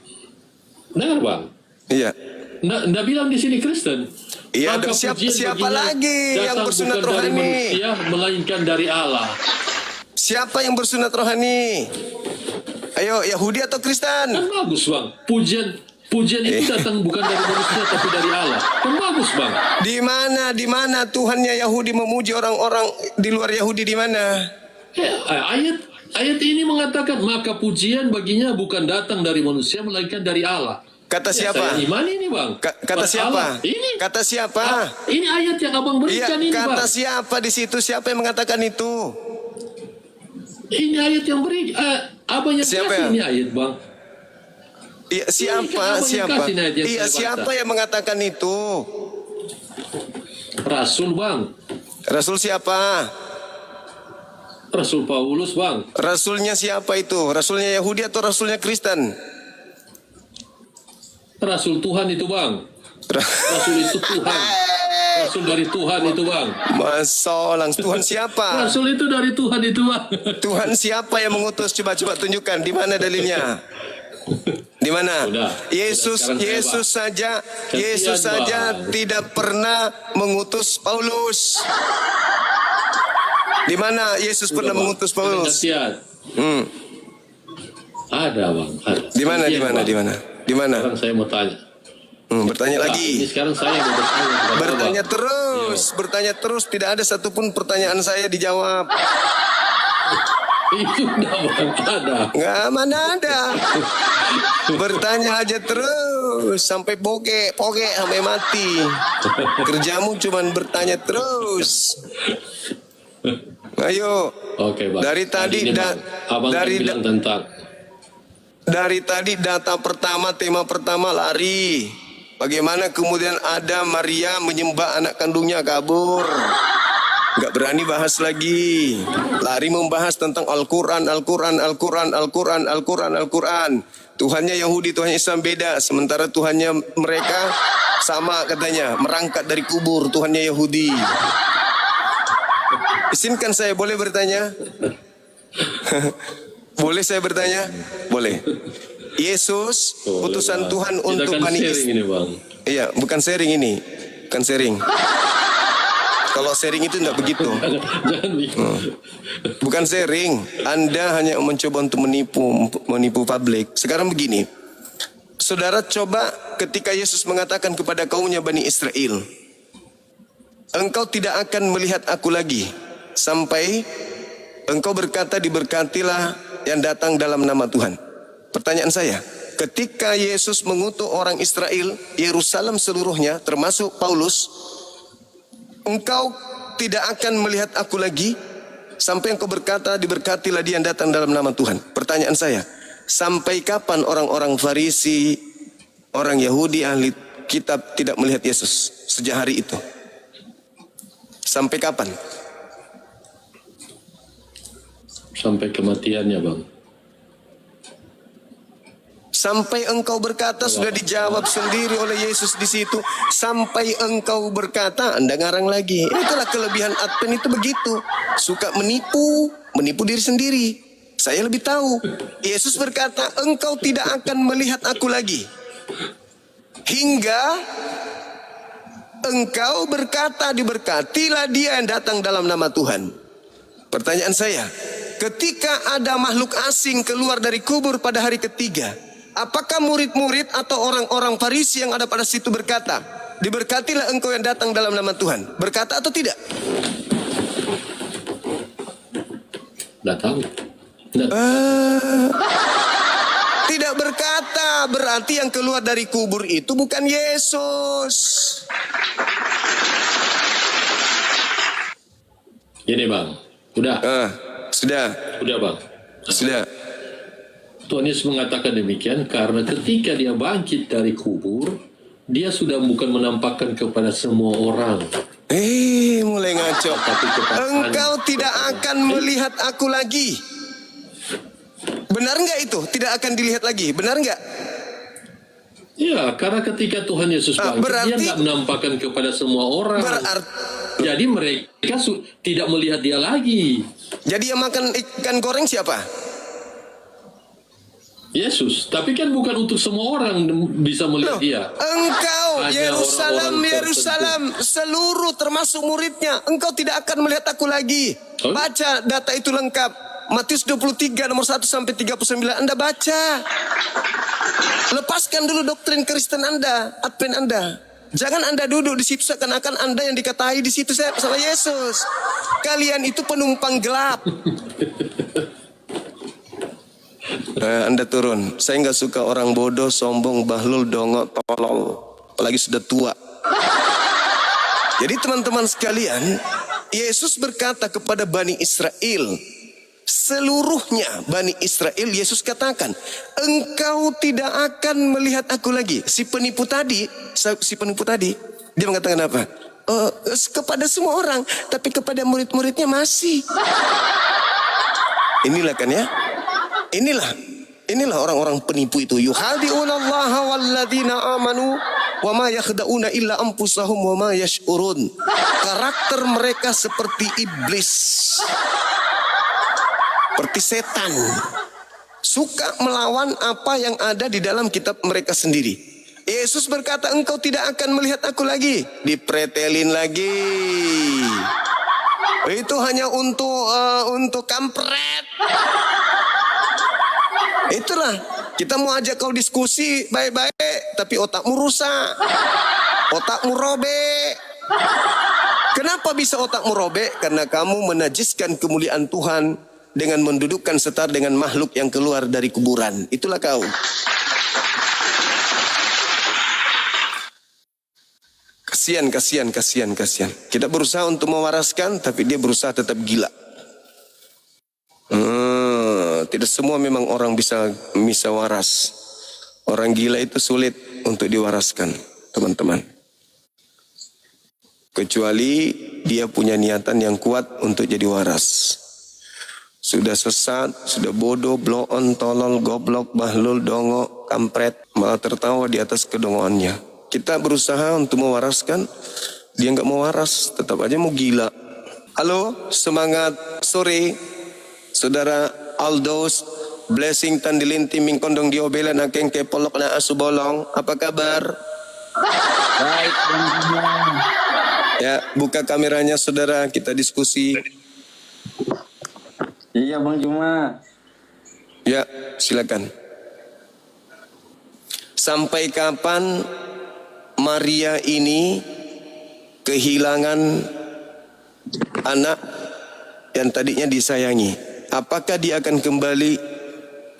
Dengar Bang. Iya. Nggak bilang di sini Kristen. Iya, Maka siapa pujian lagi baginya yang datang bersunat bukan dari rohani? manusia melainkan dari Allah. Siapa yang bersunat rohani? Ayo, Yahudi atau Kristen? Kan bagus Bang. Pujian itu datang bukan dari manusia tapi dari Allah. Kan bagus Bang. Di mana Tuhannya Yahudi memuji orang-orang di luar Yahudi di mana? Ayat ini mengatakan maka pujian baginya bukan datang dari manusia melainkan dari Allah. Kata siapa? Saya iman ini Bang. Kata siapa? Allah. Ini. Kata siapa? Ini ayat yang Abang Iya, berikan ini kata Bang. siapa di situ? Siapa yang mengatakan itu? Ini ayat yang beri Abang yang Siapa kasih ya? ini ayat Bang. Iya, kan siapa? Abang yang Siapa? kasih ayat yang Iya, saya baca. siapa yang mengatakan itu? Rasul Bang. Rasul siapa? Rasul Paulus Bang. Rasulnya siapa itu? Rasulnya Yahudi atau rasulnya Kristen? Rasul Tuhan itu Bang. Rasul itu Tuhan. Rasul dari Tuhan itu Bang. Masolang, Tuhan siapa? Rasul itu dari Tuhan itu Bang. Tuhan siapa yang mengutus? Coba tunjukkan di mana dalilnya? Di mana? Yesus saja Bang. tidak pernah mengutus Paulus. Di mana Yesus pernah Bang. mengutus Paulus? Ada Bang. Ada. Di mana? Di mana? Sekarang saya mau tanya. Bertanya Ini lagi. sekarang saya mau bertanya. kepada Bertanya Abang. terus, bertanya terus. Tidak ada satupun pertanyaan saya dijawab. Itu udah Bang. Ada. Nggak, mana ada. Bertanya aja terus sampai poke sampai mati. Kerjamu cuman bertanya terus. Ayo. Oke Bang. Dari tadi ini, Bang, Abang dari bilang tentang dari tadi tema pertama lari. Bagaimana kemudian ada Maria menyembah anak kandungnya kabur. Nggak berani bahas lagi. Lari membahas tentang Al-Quran. Tuhannya Yahudi, Tuhannya Islam beda. Sementara Tuhannya mereka sama katanya. Merangkat dari kubur Tuhannya Yahudi. Izinkan saya boleh bertanya? Boleh saya bertanya? Boleh. Yesus utusan Tuhan kita untuk kan Bani sharing Israel. ini Bang. Iya, bukan sharing ini. Bukan sharing. Kalau sharing itu enggak begitu. Jangan Bukan sharing. Anda hanya mencoba untuk menipu publik. Sekarang begini. Saudara coba ketika Yesus mengatakan kepada kaumnya Bani Israel, engkau tidak akan melihat aku lagi sampai engkau berkata diberkatilah yang datang dalam nama Tuhan. Pertanyaan saya, ketika Yesus mengutus orang Israel, Yerusalem seluruhnya, termasuk Paulus, engkau tidak akan melihat aku lagi sampai engkau berkata diberkatilah dia yang datang dalam nama Tuhan. Pertanyaan saya, sampai kapan orang-orang Farisi, orang Yahudi, ahli kitab tidak melihat Yesus sejak hari itu? Sampai kapan? sampai kematiannya Bang. Sampai engkau berkata, sudah dijawab sendiri oleh Yesus di situ. Sampai engkau berkata, Anda ngarang lagi. Itulah kelebihan Advent itu begitu. Suka menipu diri sendiri. Saya lebih tahu. Yesus berkata, engkau tidak akan melihat aku lagi. Hingga engkau berkata, diberkatilah dia yang datang dalam nama Tuhan. Pertanyaan saya, ketika ada makhluk asing keluar dari kubur pada hari ketiga, apakah murid-murid atau orang-orang Farisi yang ada pada situ berkata, diberkatilah engkau yang datang dalam nama Tuhan? Berkata atau tidak? Tidak tahu. Tidak berkata, berarti yang keluar dari kubur itu bukan Yesus. Gini bang, udah. Sudah. Udah bang. Sudah. Tuhan Yesus mengatakan demikian karena ketika dia bangkit dari kubur, dia sudah bukan menampakkan kepada semua orang. Mulai ngaco. Tapi kepada Engkau tidak akan melihat aku lagi. Benar nggak itu? Tidak akan dilihat lagi. Benar nggak? Ya, karena ketika Tuhan Yesus bangkit, dia tidak menampakkan kepada semua orang. Jadi mereka tidak melihat dia lagi. Jadi yang makan ikan goreng siapa? Yesus. Tapi kan bukan untuk semua orang bisa melihat dia. Engkau, Hanya Yerusalem, orang-orang Yerusalem, seluruh termasuk muridnya, engkau tidak akan melihat aku lagi. Oh? Baca data itu lengkap. Matius 23 nomor 1 sampai 39 Anda baca. Lepaskan dulu doktrin Kristen Anda, Advent Anda. Jangan Anda duduk di situ seakan-akan Anda yang dikatai di situ sama Yesus. Kalian itu penumpang gelap. Anda turun. Saya nggak suka orang bodoh, sombong, bahlul, dongok, tolol, apalagi sudah tua. Jadi teman-teman sekalian, Yesus berkata kepada Bani Israel, seluruhnya Bani Israel, Yesus katakan, engkau tidak akan melihat aku lagi. Si penipu tadi, dia mengatakan apa? Kepada semua orang, tapi kepada murid-muridnya masih. Inilah kan ya? Inilah orang-orang penipu itu. Yuhadi'unallaha walladzina amanu wa ma yakhda'una illa anfusahum wa ma yash'urun. Karakter mereka seperti iblis. Seperti setan. Suka melawan apa yang ada di dalam kitab mereka sendiri. Yesus berkata, engkau tidak akan melihat aku lagi. Dipretelin lagi. Itu hanya untuk kampret. Itulah, kita mau ajak kau diskusi baik-baik, tapi otakmu rusak. Otakmu robek. Kenapa bisa otakmu robek? Karena kamu menajiskan kemuliaan Tuhan dengan mendudukkan setara dengan makhluk yang keluar dari kuburan. Itulah kau. Kasihan. Kita berusaha untuk mewaraskan, tapi dia berusaha tetap gila. Tidak semua memang orang bisa waras. Orang gila itu sulit untuk diwaraskan, teman-teman. Kecuali dia punya niatan yang kuat untuk jadi waras. Sudah sesat, sudah bodoh, blow on, tolol, goblok, bahlul, dongok, kampret, malah tertawa di atas kedongoannya. Kita berusaha untuk mewaraskan, dia nggak mau waras, tetap aja mau gila. Halo, semangat sore, saudara Aldos, blessing tandilinti mingkondong diobelan akeng ke polok na asubolong. Apa kabar? Baik, Bang Juma. Ya, buka kameranya saudara, kita diskusi. Iya, Bang Juma. Ya, silakan. Sampai kapan Maria ini kehilangan anak yang tadinya disayangi? Apakah dia akan kembali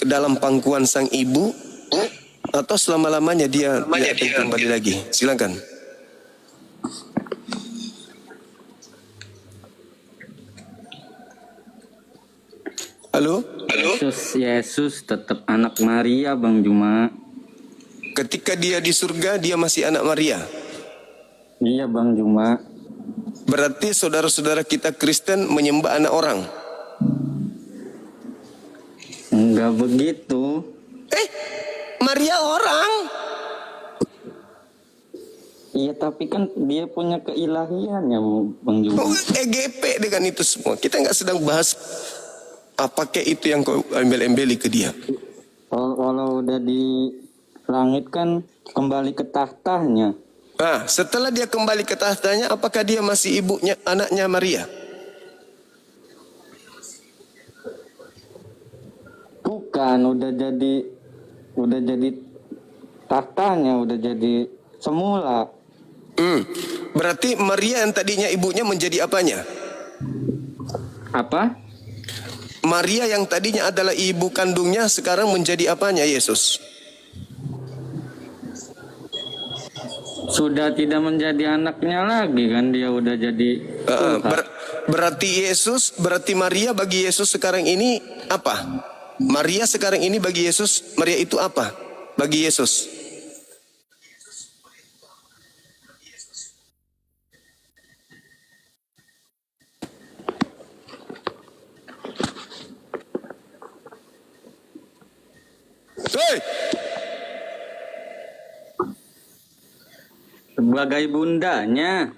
ke dalam pangkuan sang ibu, atau selama-lamanya dia tidak akan kembali lagi? Silakan. Halo? Yesus tetap anak Maria, Bang Juma. Ketika dia di surga, dia masih anak Maria. Iya, Bang Juma. Berarti saudara-saudara kita Kristen menyembah anak orang. Enggak begitu. Maria orang. Iya, tapi kan dia punya keilahiannya, Bang Juma. EGP dengan itu semua. Kita nggak sedang bahas Apakah itu yang kau embel-embeli ke dia? Walau udah di langit kan kembali ke tahtanya. Setelah dia kembali ke tahtanya, apakah dia masih ibunya, anaknya Maria? Bukan, udah jadi tahtanya, udah jadi semula. Berarti Maria yang tadinya ibunya menjadi apanya? Apa? Maria yang tadinya adalah ibu kandungnya sekarang menjadi apanya Yesus? Sudah tidak menjadi anaknya lagi kan, dia udah jadi Tuhan. Berarti Maria bagi Yesus sekarang ini apa? Maria sekarang ini bagi Yesus, Maria itu apa bagi Yesus? Hei! Sebagai bundanya.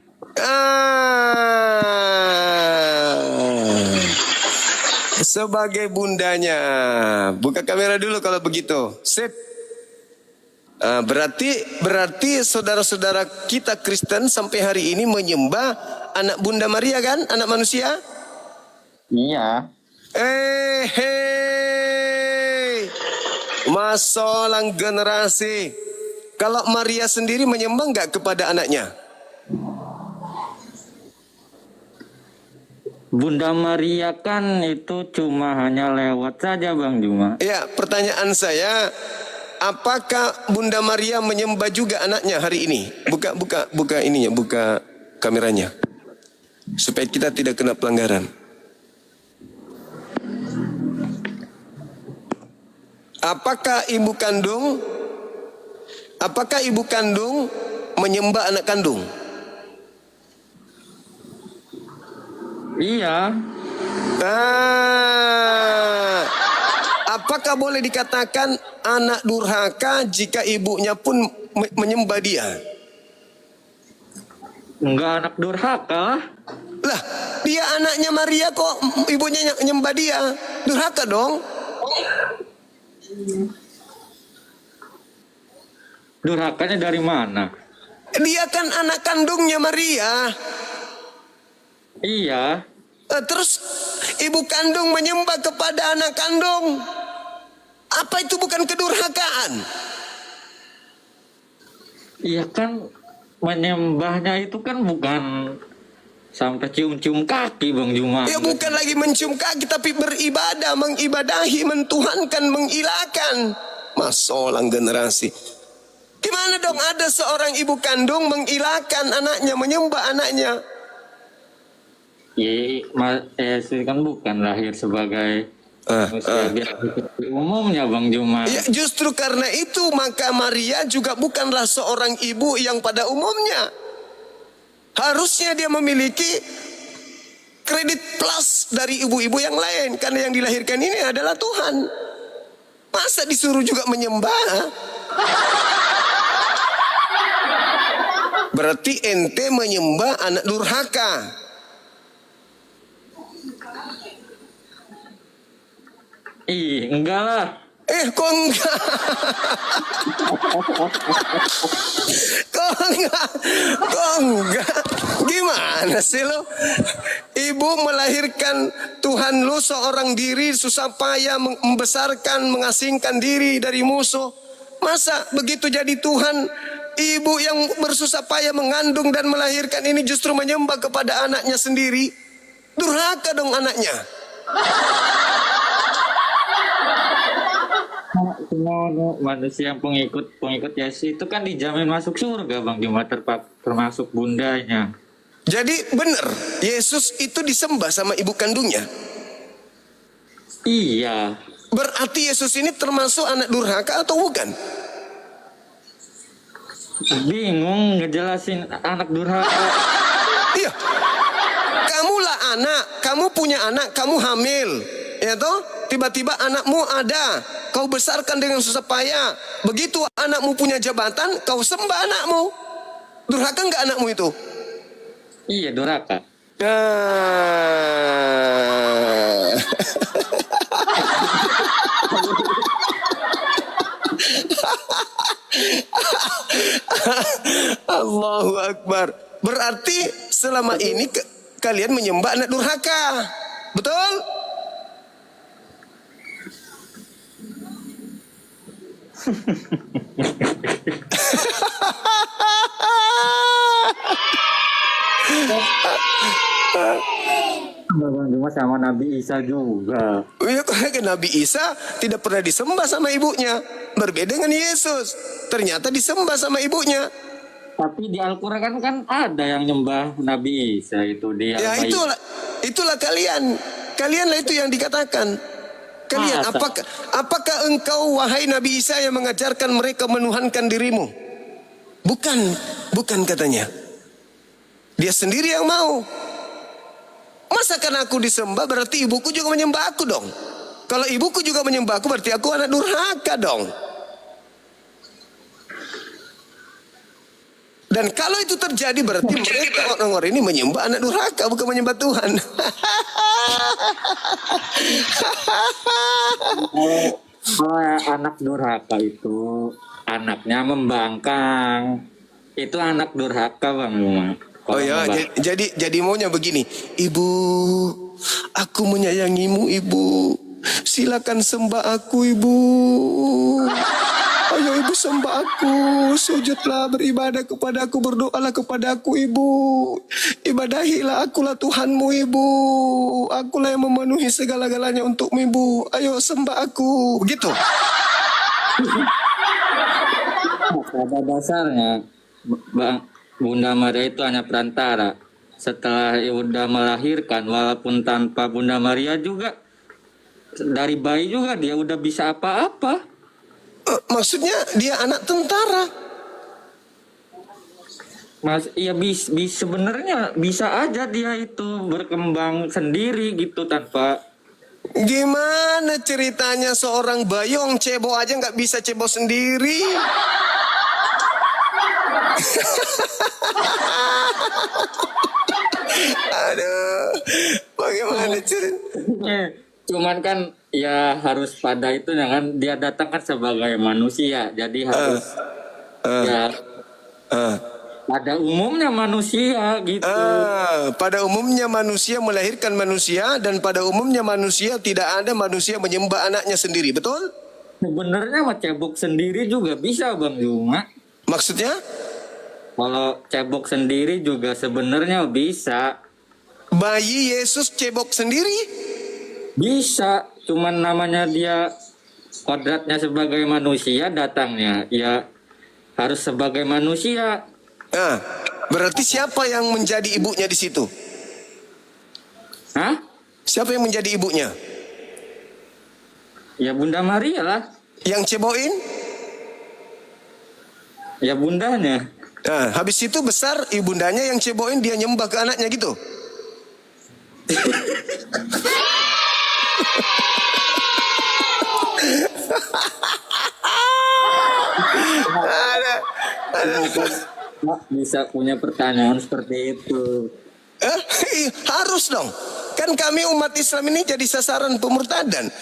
Sebagai bundanya. Buka kamera dulu kalau begitu. Sip. Berarti saudara-saudara kita Kristen sampai hari ini menyembah anak Bunda Maria kan? Anak manusia? Iya. Hei. Masalah generasi. Kalau Maria sendiri menyembah enggak kepada anaknya? Bunda Maria kan itu cuma hanya lewat saja Bang Juma. Ya, pertanyaan saya, apakah Bunda Maria menyembah juga anaknya hari ini? Buka ininya, buka kameranya. Supaya kita tidak kena pelanggaran. Apakah ibu kandung menyembah anak kandung? Iya. Apakah boleh dikatakan anak durhaka jika ibunya pun menyembah dia? Enggak anak durhaka. Lah, dia anaknya Maria kok ibunya menyembah dia? Durhaka dong. Durhakanya dari mana? Dia kan anak kandungnya Maria. Iya. Terus ibu kandung menyembah kepada anak kandung. Apa itu bukan kedurhakaan? Iya kan menyembahnya itu kan bukan sampai cium-cium kaki Bang Juma. Ya bukan lagi mencium kaki tapi beribadah, mengibadahi, mentuhankan, mengilahkan. Masalah generasi. Gimana dong ada seorang ibu kandung mengilahkan anaknya, menyembah anaknya? Yesus kan bukan lahir sebagai manusia biasa seperti umumnya Bang Juma. Ya, justru karena itu maka Maria juga bukanlah seorang ibu yang pada umumnya. Harusnya dia memiliki kredit plus dari ibu-ibu yang lain. Karena yang dilahirkan ini adalah Tuhan. Masa disuruh juga menyembah? Berarti ente menyembah anak durhaka. Enggak lah. Kok enggak? Kok enggak? Gimana sih lo? Ibu melahirkan Tuhan lu seorang diri, susah payah membesarkan, mengasingkan diri dari musuh. Masa begitu jadi Tuhan, ibu yang bersusah payah mengandung dan melahirkan ini justru menyembah kepada anaknya sendiri? Durhaka dong anaknya. Semua manusia yang pengikut Yesus itu kan dijamin masuk surga Bang Juma, termasuk bundanya. Jadi benar Yesus itu disembah sama ibu kandungnya. Iya. Berarti Yesus ini termasuk anak durhaka atau bukan? Bingung ngejelasin anak durhaka. Iya. Kamulah anak, kamu punya anak, kamu hamil. Ya toh? Tiba-tiba anakmu ada, kau besarkan dengan susah payah. Begitu anakmu punya jabatan, kau sembah anakmu. Durhaka enggak anakmu itu? Iya, durhaka. Allahu Akbar. Berarti selama ini kalian menyembah anak durhaka. Betul? Bang Juma sama Nabi Isa juga. Ya, karena Nabi Isa tidak pernah disembah sama ibunya. Berbeda dengan Yesus. Ternyata disembah sama ibunya. Tapi di Al-Quran kan ada yang nyembah Nabi Isa itu dia. Ya itulah kalian. Kalianlah itu yang dikatakan. Kalian, apakah engkau wahai Nabi Isa yang mengajarkan mereka menuhankan dirimu? Bukan katanya. Dia sendiri yang mau. Masakan aku disembah berarti ibuku juga menyembah aku dong. Kalau ibuku juga menyembah aku berarti aku anak durhaka dong. Dan kalau itu terjadi berarti mereka orang-orang ini menyembah anak durhaka bukan menyembah Tuhan. Kalau anak durhaka itu anaknya membangkang. Itu anak durhaka Bang Juma. Oh ya, jadi maunya begini, Ibu, aku menyayangimu Ibu, silakan sembah aku Ibu. Ayo Ibu sembah aku, sujudlah, beribadah kepada aku, berdoalah kepada aku Ibu. Ibadahilah akulah Tuhanmu Ibu. Akulah yang memenuhi segala-galanya untukmu Ibu. Ayo sembah aku, begitu. Pada dasarnya Bunda Maria itu hanya perantara. Setelah udah melahirkan, walaupun tanpa Bunda Maria juga, dari bayi juga dia udah bisa apa-apa. Maksudnya dia anak tentara. Mas, ya sebenarnya bisa aja dia itu berkembang sendiri gitu tanpa. Gimana ceritanya seorang bayong cebok aja nggak bisa cebok sendiri? Aduh, bagaimana ceritanya? Cuman kan ya harus pada itu kan dia datang kan sebagai manusia, jadi harus ya pada umumnya manusia gitu. Pada umumnya manusia melahirkan manusia dan pada umumnya manusia tidak ada manusia menyembah anaknya sendiri, betul? Sebenarnya mah cebok sendiri juga bisa Bang Juma. Maksudnya? Kalau cebok sendiri juga sebenarnya bisa. Bayi Yesus cebok sendiri? Bisa, cuman namanya dia kodratnya sebagai manusia datangnya ya harus sebagai manusia. Berarti siapa yang menjadi ibunya di situ? Hah? Siapa yang menjadi ibunya? Ya Bunda Maria lah. Yang cebokin? Ya bundanya. Habis itu besar ibundanya yang cebokin dia nyembah ke anaknya gitu. Bisa punya pertanyaan seperti itu. Harus dong. Kan kami umat Islam ini jadi sasaran pemurtadan.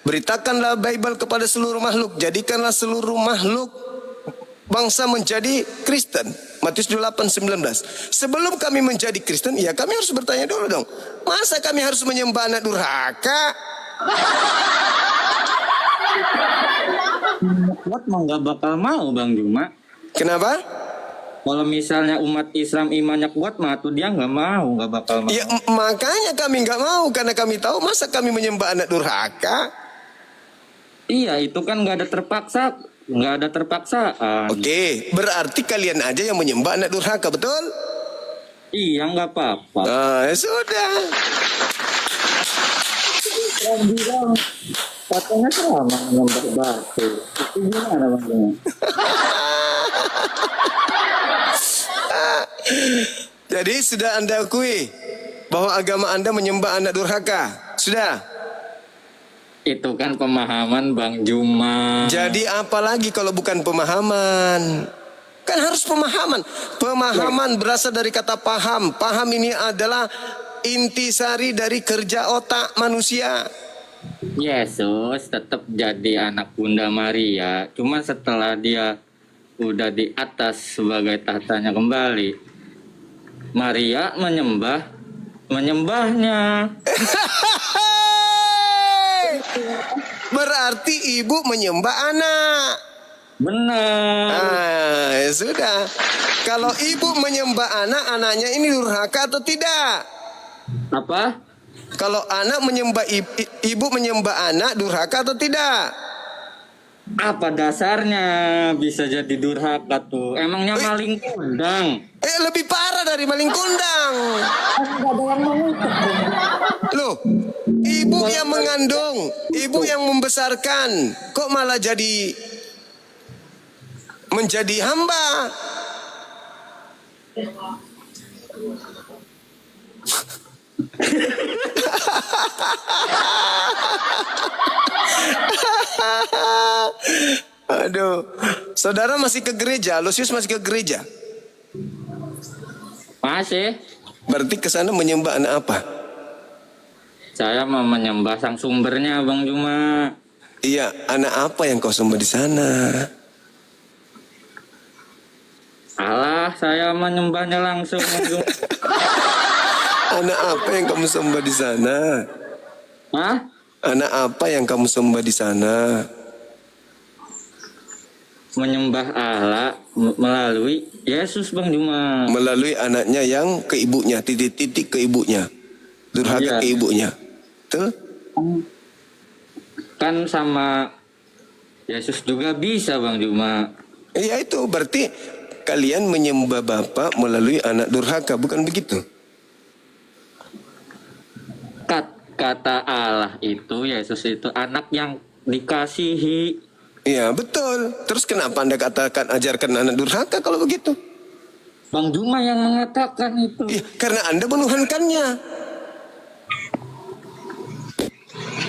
Beritakanlah Bible kepada seluruh makhluk. Jadikanlah seluruh makhluk bangsa menjadi Kristen. Matius 28:19. Sebelum kami menjadi Kristen, ya kami harus bertanya dulu dong. Masa kami harus menyembah anak durhaka? Kuat mah nggak bakal mau Bang Juma. Kenapa? Kalau misalnya umat Islam imannya kuat mah tuh dia nggak bakal mau. Ya makanya kami nggak mau karena kami tahu masa kami menyembah anak durhaka. Iya itu kan nggak ada terpaksaan. Oke, berarti kalian aja yang menyembah anak durhaka, betul? Iya nggak apa-apa. Ya sudah. Yang bilang katanya sama menyembah batu. Itu gimana Bang Juma? Jadi sudah Anda akui bahwa agama Anda menyembah anak durhaka? Sudah? Itu kan pemahaman Bang Juma. Jadi apa lagi kalau bukan pemahaman? Kan harus pemahaman. Pemahaman berasal dari kata paham. Paham ini adalah intisari dari kerja otak manusia. Yesus tetap jadi anak Bunda Maria, cuma setelah dia udah di atas sebagai tahtanya kembali, Maria menyembahnya. Berarti ibu menyembah anak. Benar. Ya sudah. Kalau ibu menyembah anak, anaknya ini durhaka atau tidak? Apa? Kalau anak menyembah ibu menyembah anak, durhaka atau tidak? Apa dasarnya bisa jadi durhaka tuh? Emangnya maling kundang? Lebih parah dari maling kundang. Loh, ibu yang mengandung, ibu yang membesarkan, kok malah menjadi hamba? Aduh, saudara masih ke gereja? Lucius masih ke gereja? Masih. Berarti ke sana menyembah anak apa? Saya mau menyembah sang sumbernya, Bang Juma. Iya, anak apa yang kau sembah di sana? Allah, saya menyembahnya langsung, Bang Juma. Anak apa yang kamu sembah di sana? Hah? Anak apa yang kamu sembah di sana? Menyembah Allah melalui Yesus, Bang Juma. Melalui anaknya yang ke ibunya, titik-titik ke ibunya. Durhaka Iya. ke ibunya. Betul? Kan sama Yesus juga bisa, Bang Juma. Iya itu, berarti kalian menyembah Bapa melalui anak durhaka, bukan begitu? Kata Allah itu, Yesus itu anak yang dikasihi. Iya betul. Terus kenapa Anda katakan ajarkan anak durhaka kalau begitu? Bang Juma yang mengatakan itu. Iya, karena Anda menuhankannya.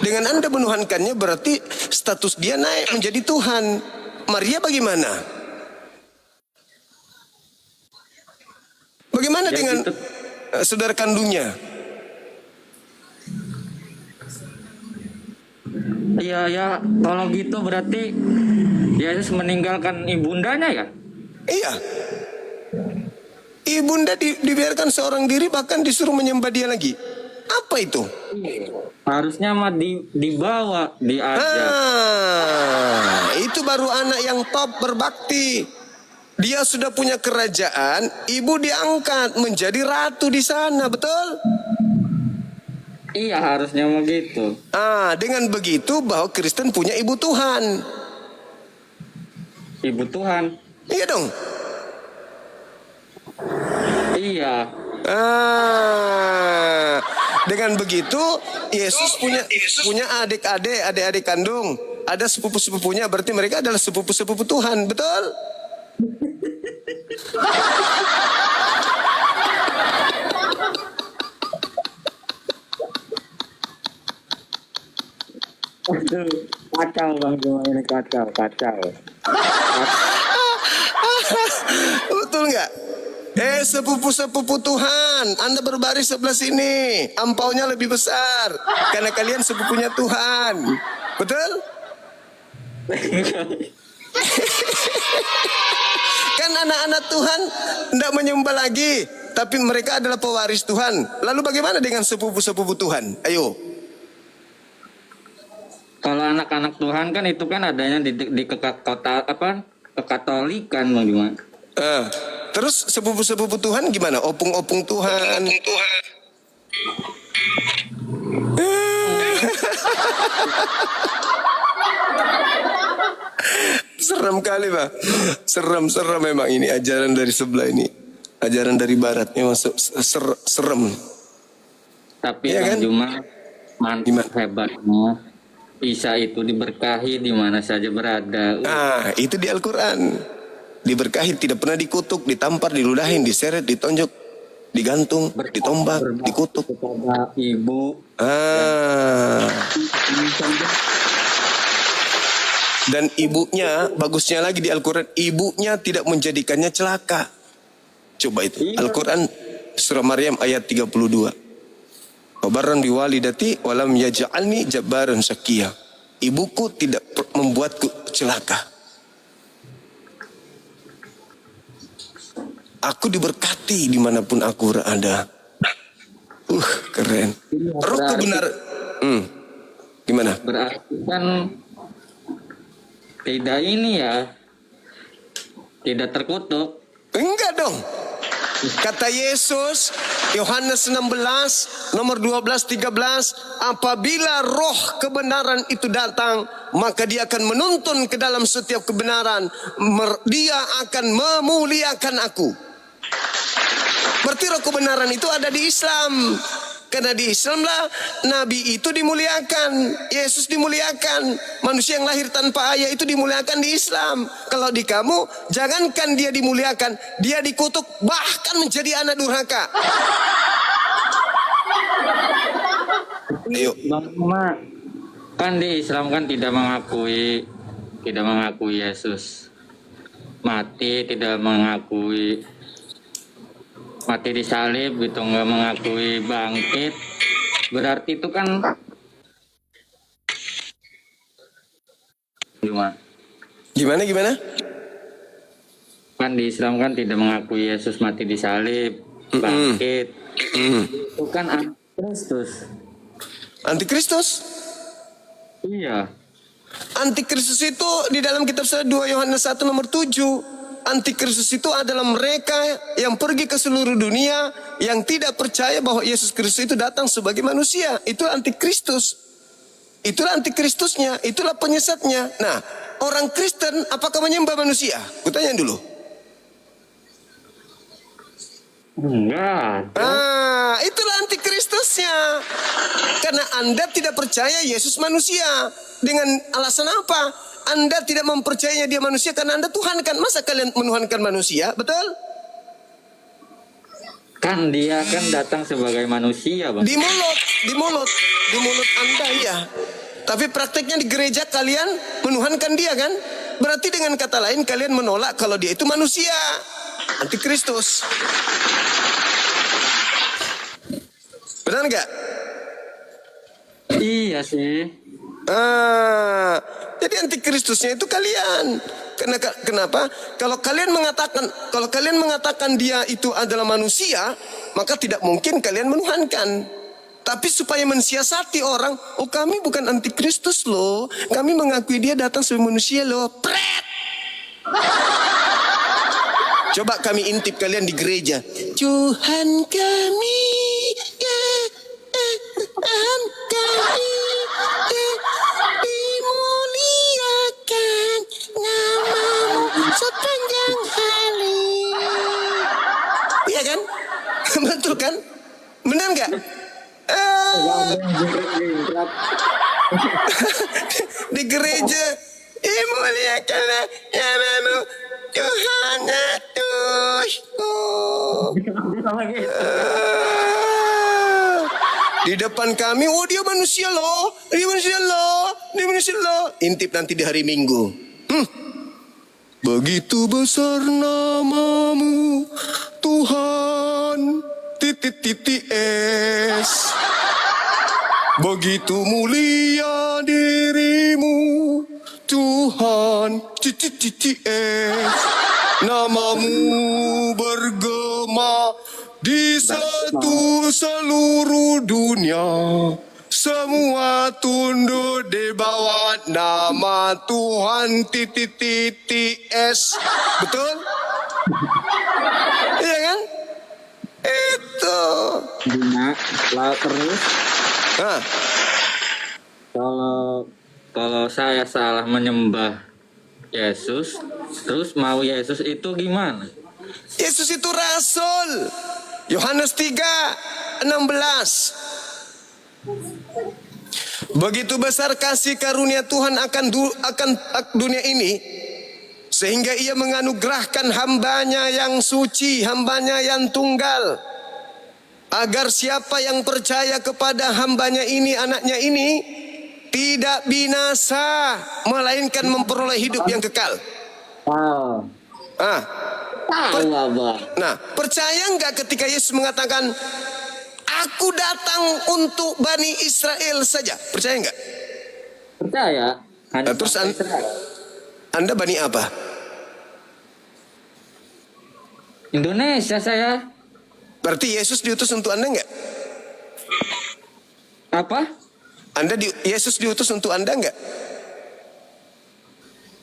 Dengan Anda menuhankannya berarti status dia naik menjadi Tuhan. Maria bagaimana? Bagaimana Ya, dengan gitu. saudara kandungnya? Iya ya, kalau gitu berarti Yesus meninggalkan ibundanya ya? Iya. Ibunda dibiarkan seorang diri, bahkan disuruh menyembah dia lagi. Apa itu? Harusnya mah dibawa, diajak. Itu baru anak yang top berbakti. Dia sudah punya kerajaan, ibu diangkat menjadi ratu di sana, betul? Iya, harusnya mah gitu. Dengan begitu bahwa Kristen punya ibu Tuhan. Ibu Tuhan. Iya dong. Iya. Dengan begitu Yesus punya adik-adik kandung. Ada sepupu-sepupunya, berarti mereka adalah sepupu-sepupu Tuhan, betul? Kacau Bang Juma ini, kacau. Betul nggak? Sepupu-sepupu Tuhan, Anda berbaris sebelah sini, ampaunya lebih besar karena kalian sepupunya Tuhan, betul? Kan anak-anak Tuhan tidak menyembah lagi, tapi mereka adalah pewaris Tuhan. Lalu bagaimana dengan sepupu-sepupu Tuhan? Ayo. Kalau anak-anak Tuhan kan itu kan adanya di kekatolikan Bang Juma. Terus sepupu-sepupu Tuhan gimana? Opung-opung Tuhan. Serem kali Pak. Serem memang ini ajaran dari sebelah ini. Ajaran dari barat memang serem. Tapi Iya Bang kan? Juma mantap, Gimana? hebatnya. Isa itu diberkahi di mana saja berada. Itu di Al-Quran. Diberkahi, tidak pernah dikutuk, ditampar, diludahin, diseret, ditonjok, digantung, ditombak, dikutuk. Kepada ibu. Dan ibunya, bagusnya lagi di Al-Quran, ibunya tidak menjadikannya celaka. Coba itu, Iya. Al-Quran surah Maryam ayat 32. Wa barran bi walidati wa lam yaj'alni jabbaran syaqiyya. Ibuku tidak membuatku celaka. Aku diberkati dimanapun aku berada. Keren. Roh kebenaran. Gimana? Berarti kan tidak ini ya, tidak terkutuk. Enggak dong. Kata Yesus, Yohanes 16, nomor 12, 13, apabila roh kebenaran itu datang, maka dia akan menuntun ke dalam setiap kebenaran. Dia akan memuliakan aku. Berarti roh kebenaran itu ada di Islam. Karena di Islam lah Nabi itu dimuliakan, Yesus dimuliakan, manusia yang lahir tanpa ayah itu dimuliakan di Islam. Kalau di kamu, jangankan dia dimuliakan, dia dikutuk bahkan menjadi anak durhaka. Ayo. Bang Mak, kan di Islam kan tidak mengakui Yesus mati, tidak mengakui mati disalib gitu, nggak mengakui bangkit. Berarti itu kan Gimana? Kan di Islam kan tidak mengakui Yesus mati disalib, bangkit. Itu kan antikristus. Antikristus? Iya. Antikristus itu di dalam kitab 2 Yohanes 1 nomor 7. Antikristus itu adalah mereka yang pergi ke seluruh dunia yang tidak percaya bahwa Yesus Kristus itu datang sebagai manusia. Itu antikristus. Itulah antikristusnya, itulah penyesatnya. Nah, orang Kristen apakah menyembah manusia? Kutanya dulu. Enggak. Itulah antikristusnya. Karena Anda tidak percaya Yesus manusia. Dengan alasan apa? Anda tidak mempercayainya dia manusia karena Anda Tuhan kan. Masa kalian menuhankan manusia? Betul? Kan dia kan datang sebagai manusia, Bang. Di mulut Anda ya. Tapi prakteknya di gereja kalian menuhankan dia kan? Berarti dengan kata lain kalian menolak kalau dia itu manusia. Antikristus. Benar nggak? Iya sih. Jadi antikristusnya itu kalian. Kenapa? Kalau kalian mengatakan dia itu adalah manusia, maka tidak mungkin kalian menuhankan. Tapi supaya mensiasati orang, oh kami bukan antikristus loh, kami mengakui dia datang sebagai manusia loh. Pret! Coba kami intip kalian di gereja. Tuhan kami, Tuhan kami, dimuliakan namamu sepanjang hari. Iya kan? Betul kan? Benar nggak? Di gereja, dimuliakanlah namamu Tuhan Yesusku. Di depan kami, oh dia manusia loh, dia manusia loh, dia manusia loh. Intip nanti di hari Minggu. Begitu besar namamu Tuhan, S. Begitu mulia dirimu Tuhan, S. Namamu bergema di seluruh dunia. Semua tunduk di bawah nama Tuhan, S. Betul? Iya kan? Itu. Nah, terus kalau saya salah menyembah Yesus, terus mau Yesus itu gimana? Yesus itu rasul. Yohanes 3:16. Begitu besar kasih karunia Tuhan akan dunia ini, sehingga ia menganugerahkan hambanya yang suci, hambanya yang tunggal, agar siapa yang percaya kepada hambanya ini, anaknya ini, tidak binasa, melainkan memperoleh hidup yang kekal. Nah, percaya nggak ketika Yesus mengatakan, Aku datang untuk Bani Israel saja. Percaya enggak? Percaya. Hanya Terus sampai Israel. Anda Bani apa? Indonesia saya. Berarti Yesus diutus untuk Anda enggak? Apa? Yesus diutus untuk Anda enggak?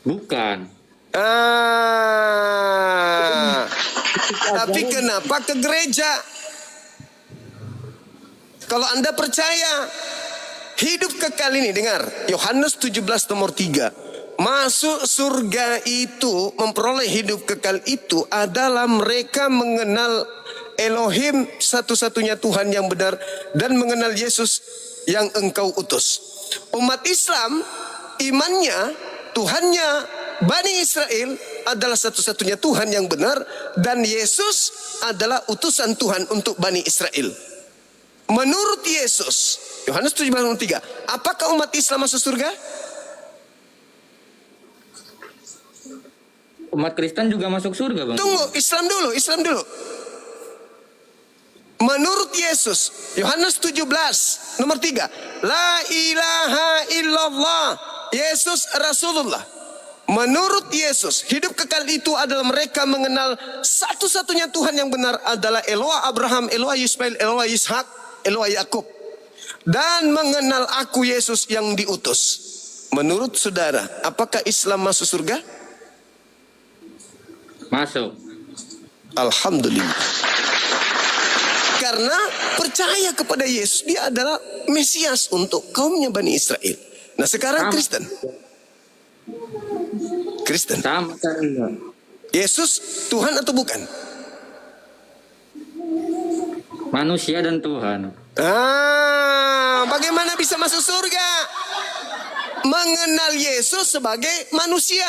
Bukan. Tapi kenapa ke gereja? Kalau Anda percaya hidup kekal ini, dengar Yohanes 17 nomor 3. Masuk surga itu, memperoleh hidup kekal itu adalah mereka mengenal Elohim, satu-satunya Tuhan yang benar, dan mengenal Yesus yang engkau utus. Umat Islam imannya, Tuhannya Bani Israel adalah satu-satunya Tuhan yang benar, dan Yesus adalah utusan Tuhan untuk Bani Israel. Menurut Yesus, Yohanes 17:3, apakah umat Islam masuk surga? Umat Kristen juga masuk surga, Bang. Tunggu, Islam dulu. Menurut Yesus, Yohanes 17 nomor 3, la ilaha illallah, Yesus Rasulullah. Menurut Yesus, hidup kekal itu adalah mereka mengenal satu-satunya Tuhan yang benar adalah Eloah Abraham, Eloah Ismail, Eloah Ishak, Eloah Yakub, dan mengenal aku Yesus yang diutus. Menurut saudara, apakah Islam masuk surga? Masuk. Alhamdulillah. Karena percaya kepada Yesus, dia adalah Mesias untuk kaumnya Bani Israel. Nah sekarang Kristen. Sama saja. Yesus Tuhan atau bukan? Manusia dan Tuhan. Bagaimana bisa masuk surga? Mengenal Yesus sebagai manusia.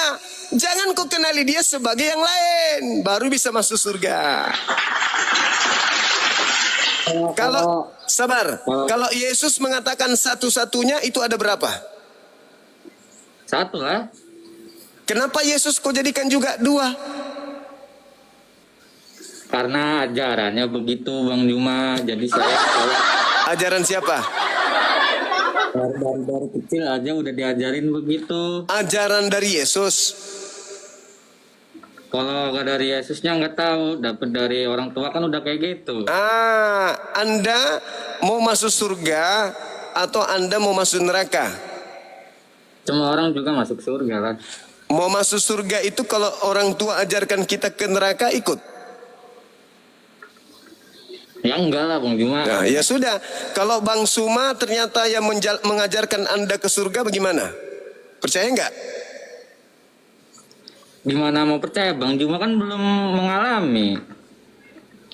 Jangan kau kenali dia sebagai yang lain, baru bisa masuk surga. Kalau Yesus mengatakan satu-satunya, itu ada berapa? Satu lah. Kenapa Yesus kau jadikan juga dua? Karena ajarannya begitu, Bang Juma. Jadi saya Ajaran siapa? dari kecil aja udah diajarin begitu. Ajaran dari Yesus. Kalau nggak dari Yesusnya nggak tahu, dapat dari orang tua kan udah kayak gitu. Anda mau masuk surga atau Anda mau masuk neraka? Semua orang juga masuk surga lah. Mau masuk surga itu kalau orang tua ajarkan kita ke neraka ikut? Ya enggak lah, Bang Juma. Nah, ya sudah. Kalau Bang Suma ternyata yang mengajarkan Anda ke surga, bagaimana? Percaya enggak? Gimana mau percaya, Bang Juma kan belum mengalami.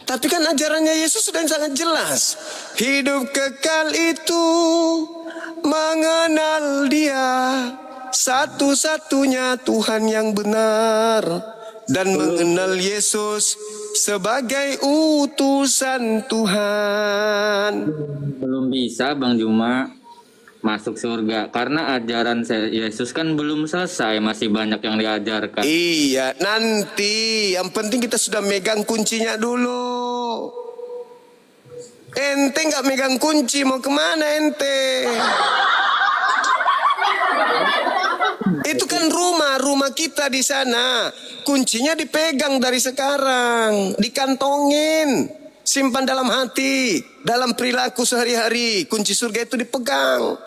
Tapi kan ajarannya Yesus sudah sangat jelas. Hidup kekal itu mengenal Dia, satu-satunya Tuhan yang benar, dan mengenal Yesus sebagai utusan Tuhan. Belum bisa, Bang Juma, masuk surga karena ajaran Yesus kan belum selesai, masih banyak yang diajarkan. Iya, nanti yang penting kita sudah megang kuncinya dulu. Ente nggak megang kunci, mau kemana ente? Itu kan rumah kita di sana. Kuncinya dipegang dari sekarang, dikantongin, simpan dalam hati, dalam perilaku sehari-hari. Kunci surga itu dipegang.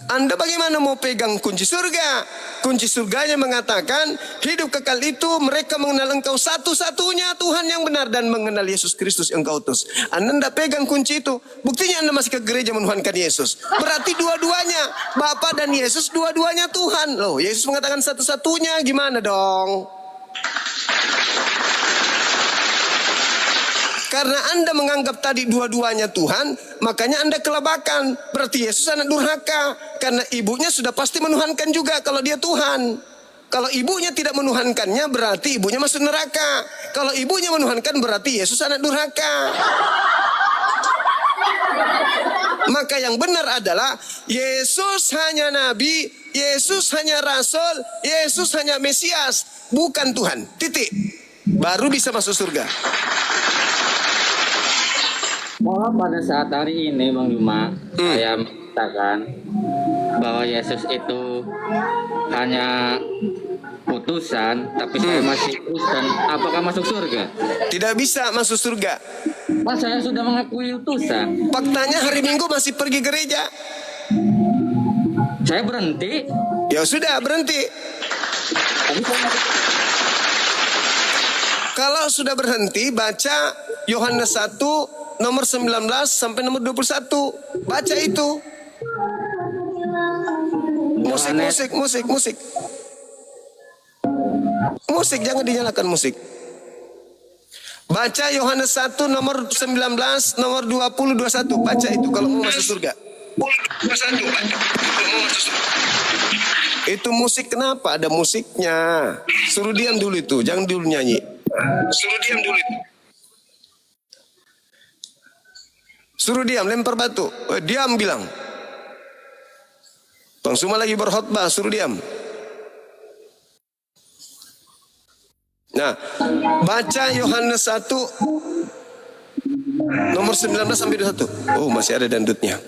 Anda bagaimana mau pegang kunci surga? Kunci surganya mengatakan hidup kekal itu mereka mengenal engkau satu-satunya Tuhan yang benar dan mengenal Yesus Kristus yang kau utus. Anda tidak pegang kunci itu. Buktinya Anda masih ke gereja menuhankan Yesus. Berarti dua-duanya, Bapa dan Yesus, dua-duanya Tuhan. Loh, Yesus mengatakan satu-satunya, gimana dong? Karena Anda menganggap tadi dua-duanya Tuhan, makanya Anda kelabakan. Berarti Yesus anak durhaka. Karena ibunya sudah pasti menuhankan juga kalau dia Tuhan. Kalau ibunya tidak menuhankannya, berarti ibunya masuk neraka. Kalau ibunya menuhankan, berarti Yesus anak durhaka. Maka yang benar adalah Yesus hanya nabi, Yesus hanya rasul, Yesus hanya Mesias, bukan Tuhan. Titik. Baru bisa masuk surga. Bahwa pada saat hari ini Bang Juma, saya mengatakan bahwa Yesus itu hanya putusan, tapi saya masih Kristen, apakah masuk surga? Tidak bisa masuk surga. Pak, saya sudah mengakui utusan. Faktanya hari Minggu masih pergi gereja. Saya berhenti. Ya sudah, berhenti. Tapi saya Kalau sudah berhenti, baca Yohanes 1 nomor 19 sampai nomor 21. Baca itu. Musik. Musik, jangan dinyalakan musik. Baca Yohanes 1 nomor 19, nomor 20, 21. Baca itu kalau mau masuk surga. 21. Itu musik, kenapa? Ada musiknya. Suruh diam dulu itu, jangan dulu nyanyi. Suruh diam dulu itu. Suruh diam, lempar batu. Diam bilang. Bang Suma lagi berkhotbah, suruh diam. Nah, baca Yohanes 1 nomor 19 sampai 21. Oh, masih ada dandutnya.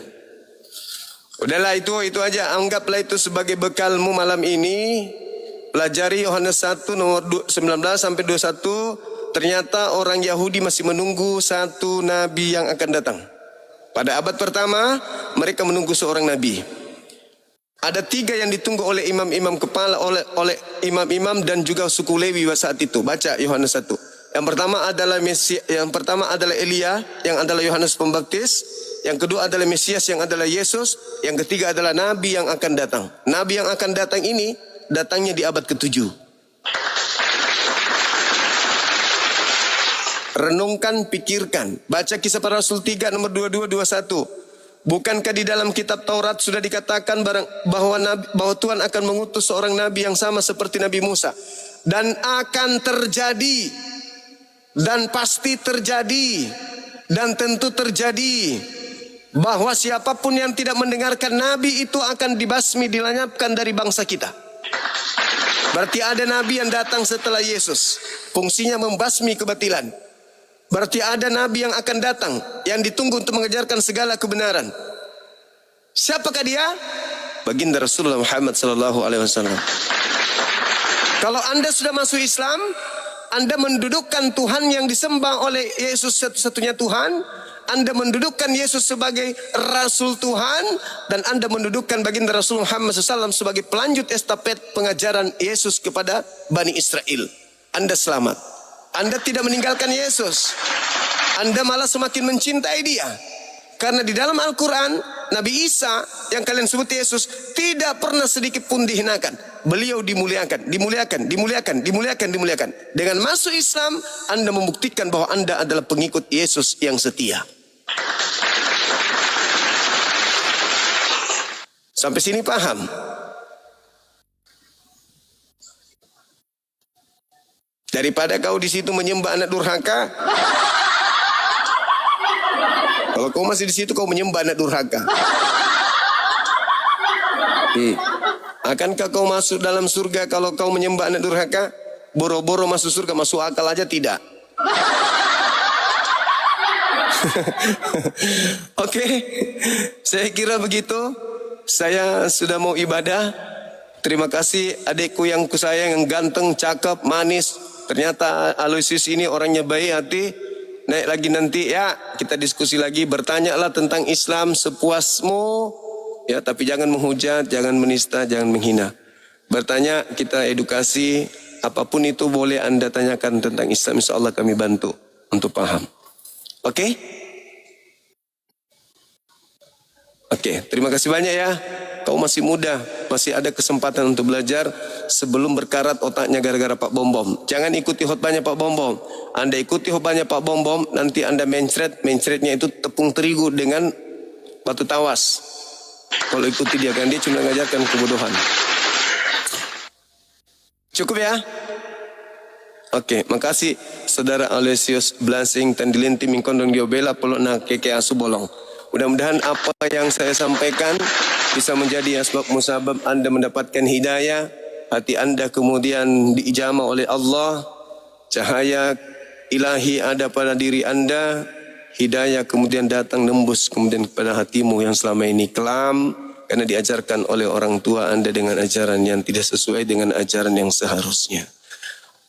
Udahlah itu aja, anggaplah itu sebagai bekalmu malam ini. Pelajari Yohanes 1 nomor 19 sampai 21. Ternyata orang Yahudi masih menunggu satu nabi yang akan datang. Pada abad pertama, mereka menunggu seorang nabi. Ada 3 yang ditunggu oleh imam-imam kepala, oleh imam-imam dan juga suku Lewi saat itu. Baca Yohanes 1. Yang pertama adalah Elia, yang adalah Yohanes Pembaptis. Yang kedua adalah Mesias, yang adalah Yesus. Yang ketiga adalah nabi yang akan datang. Nabi yang akan datang ini datangnya di abad ke-7. Renungkan, pikirkan. Baca Kisah Para Rasul 3 nomor 22, 21. Bukankah di dalam kitab Taurat sudah dikatakan bahwa Tuhan akan mengutus seorang nabi yang sama seperti Nabi Musa. Dan akan terjadi. Dan pasti terjadi. Dan tentu terjadi. Bahwa siapapun yang tidak mendengarkan nabi itu akan dibasmi, dilenyapkan dari bangsa kita. Berarti ada nabi yang datang setelah Yesus. Fungsinya membasmi kebatilan. Berarti ada nabi yang akan datang, yang ditunggu untuk mengajarkan segala kebenaran. Siapakah dia? Baginda Rasulullah Muhammad SAW. Kalau Anda sudah masuk Islam, Anda mendudukkan Tuhan yang disembah oleh Yesus satu-satunya Tuhan. Anda mendudukkan Yesus sebagai Rasul Tuhan. Dan Anda mendudukkan baginda Rasul Muhammad SAW sebagai pelanjut estafet pengajaran Yesus kepada Bani Israel. Anda selamat. Anda tidak meninggalkan Yesus. Anda malah semakin mencintai dia. Karena di dalam Al-Quran, Nabi Isa yang kalian sebut Yesus tidak pernah sedikit pun dihinakan. Beliau dimuliakan. Dengan masuk Islam, Anda membuktikan bahwa Anda adalah pengikut Yesus yang setia. Sampai sini paham? Daripada kau di situ menyembah anak durhaka. Kalau kau masih di situ, kau menyembah anak durhaka. Akankah kau masuk dalam surga kalau kau menyembah anak durhaka? Boro-boro masuk surga, masuk akal aja tidak. Oke, saya kira begitu. Saya sudah mau ibadah. Terima kasih adikku yang kusayang, yang ganteng, cakep, manis. Ternyata Aloysius ini orangnya baik hati. Naik lagi nanti ya, kita diskusi lagi. Bertanyalah tentang Islam sepuasmu. Ya, tapi jangan menghujat, jangan menista, jangan menghina. Bertanya, kita edukasi. Apapun itu boleh Anda tanyakan tentang Islam. InsyaAllah kami bantu untuk paham. Oke? Oke, terima kasih banyak ya. Kau masih muda, masih ada kesempatan untuk belajar sebelum berkarat otaknya gara-gara Pak Bom-Bom. Jangan ikuti khotbahnya Pak Bom-Bom. Anda ikuti khotbahnya Pak Bom-Bom, nanti Anda mencretnya itu tepung terigu dengan batu tawas. Kalau ikuti dia, kan dia cuma mengajarkan kebodohan. Cukup ya? Oke, makasih Saudara Aloysius Blasing Tandilinti Mingkondong Diobela Polokna Keke Asu Bolong. Mudah-mudahan apa yang saya sampaikan bisa menjadi asbab musabab Anda mendapatkan hidayah. Hati Anda kemudian diijamah oleh Allah. Cahaya ilahi ada pada diri Anda. hidayah kemudian datang nembus kemudian kepada hatimu yang selama ini kelam karena diajarkan oleh orang tua Anda dengan ajaran yang tidak sesuai dengan ajaran yang seharusnya.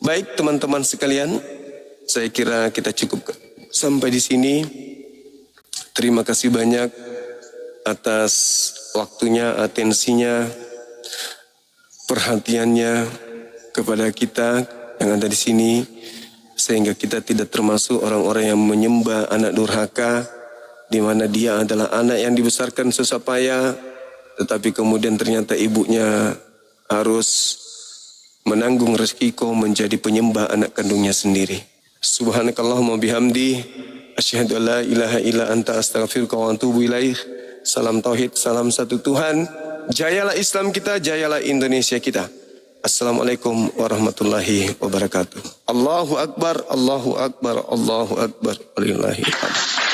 Baik teman-teman sekalian, saya kira kita cukup sampai di sini. Terima kasih banyak atas waktunya, atensinya, perhatiannya kepada kita yang ada di sini, sehingga kita tidak termasuk orang-orang yang menyembah anak durhaka, di mana dia adalah anak yang dibesarkan susah payah, tetapi kemudian ternyata ibunya harus menanggung resiko menjadi penyembah anak kandungnya sendiri. Subhanakallahumma bihamdi, asyhadu an la ilaha illa anta astaghfiruka wa atubu ilaih. Salam tauhid, salam satu Tuhan. Jayalah Islam kita, jayalah Indonesia kita. Assalamualaikum warahmatullahi wabarakatuh. Allahu Akbar, Allahu Akbar, Allahu Akbar. Walillahi hamd.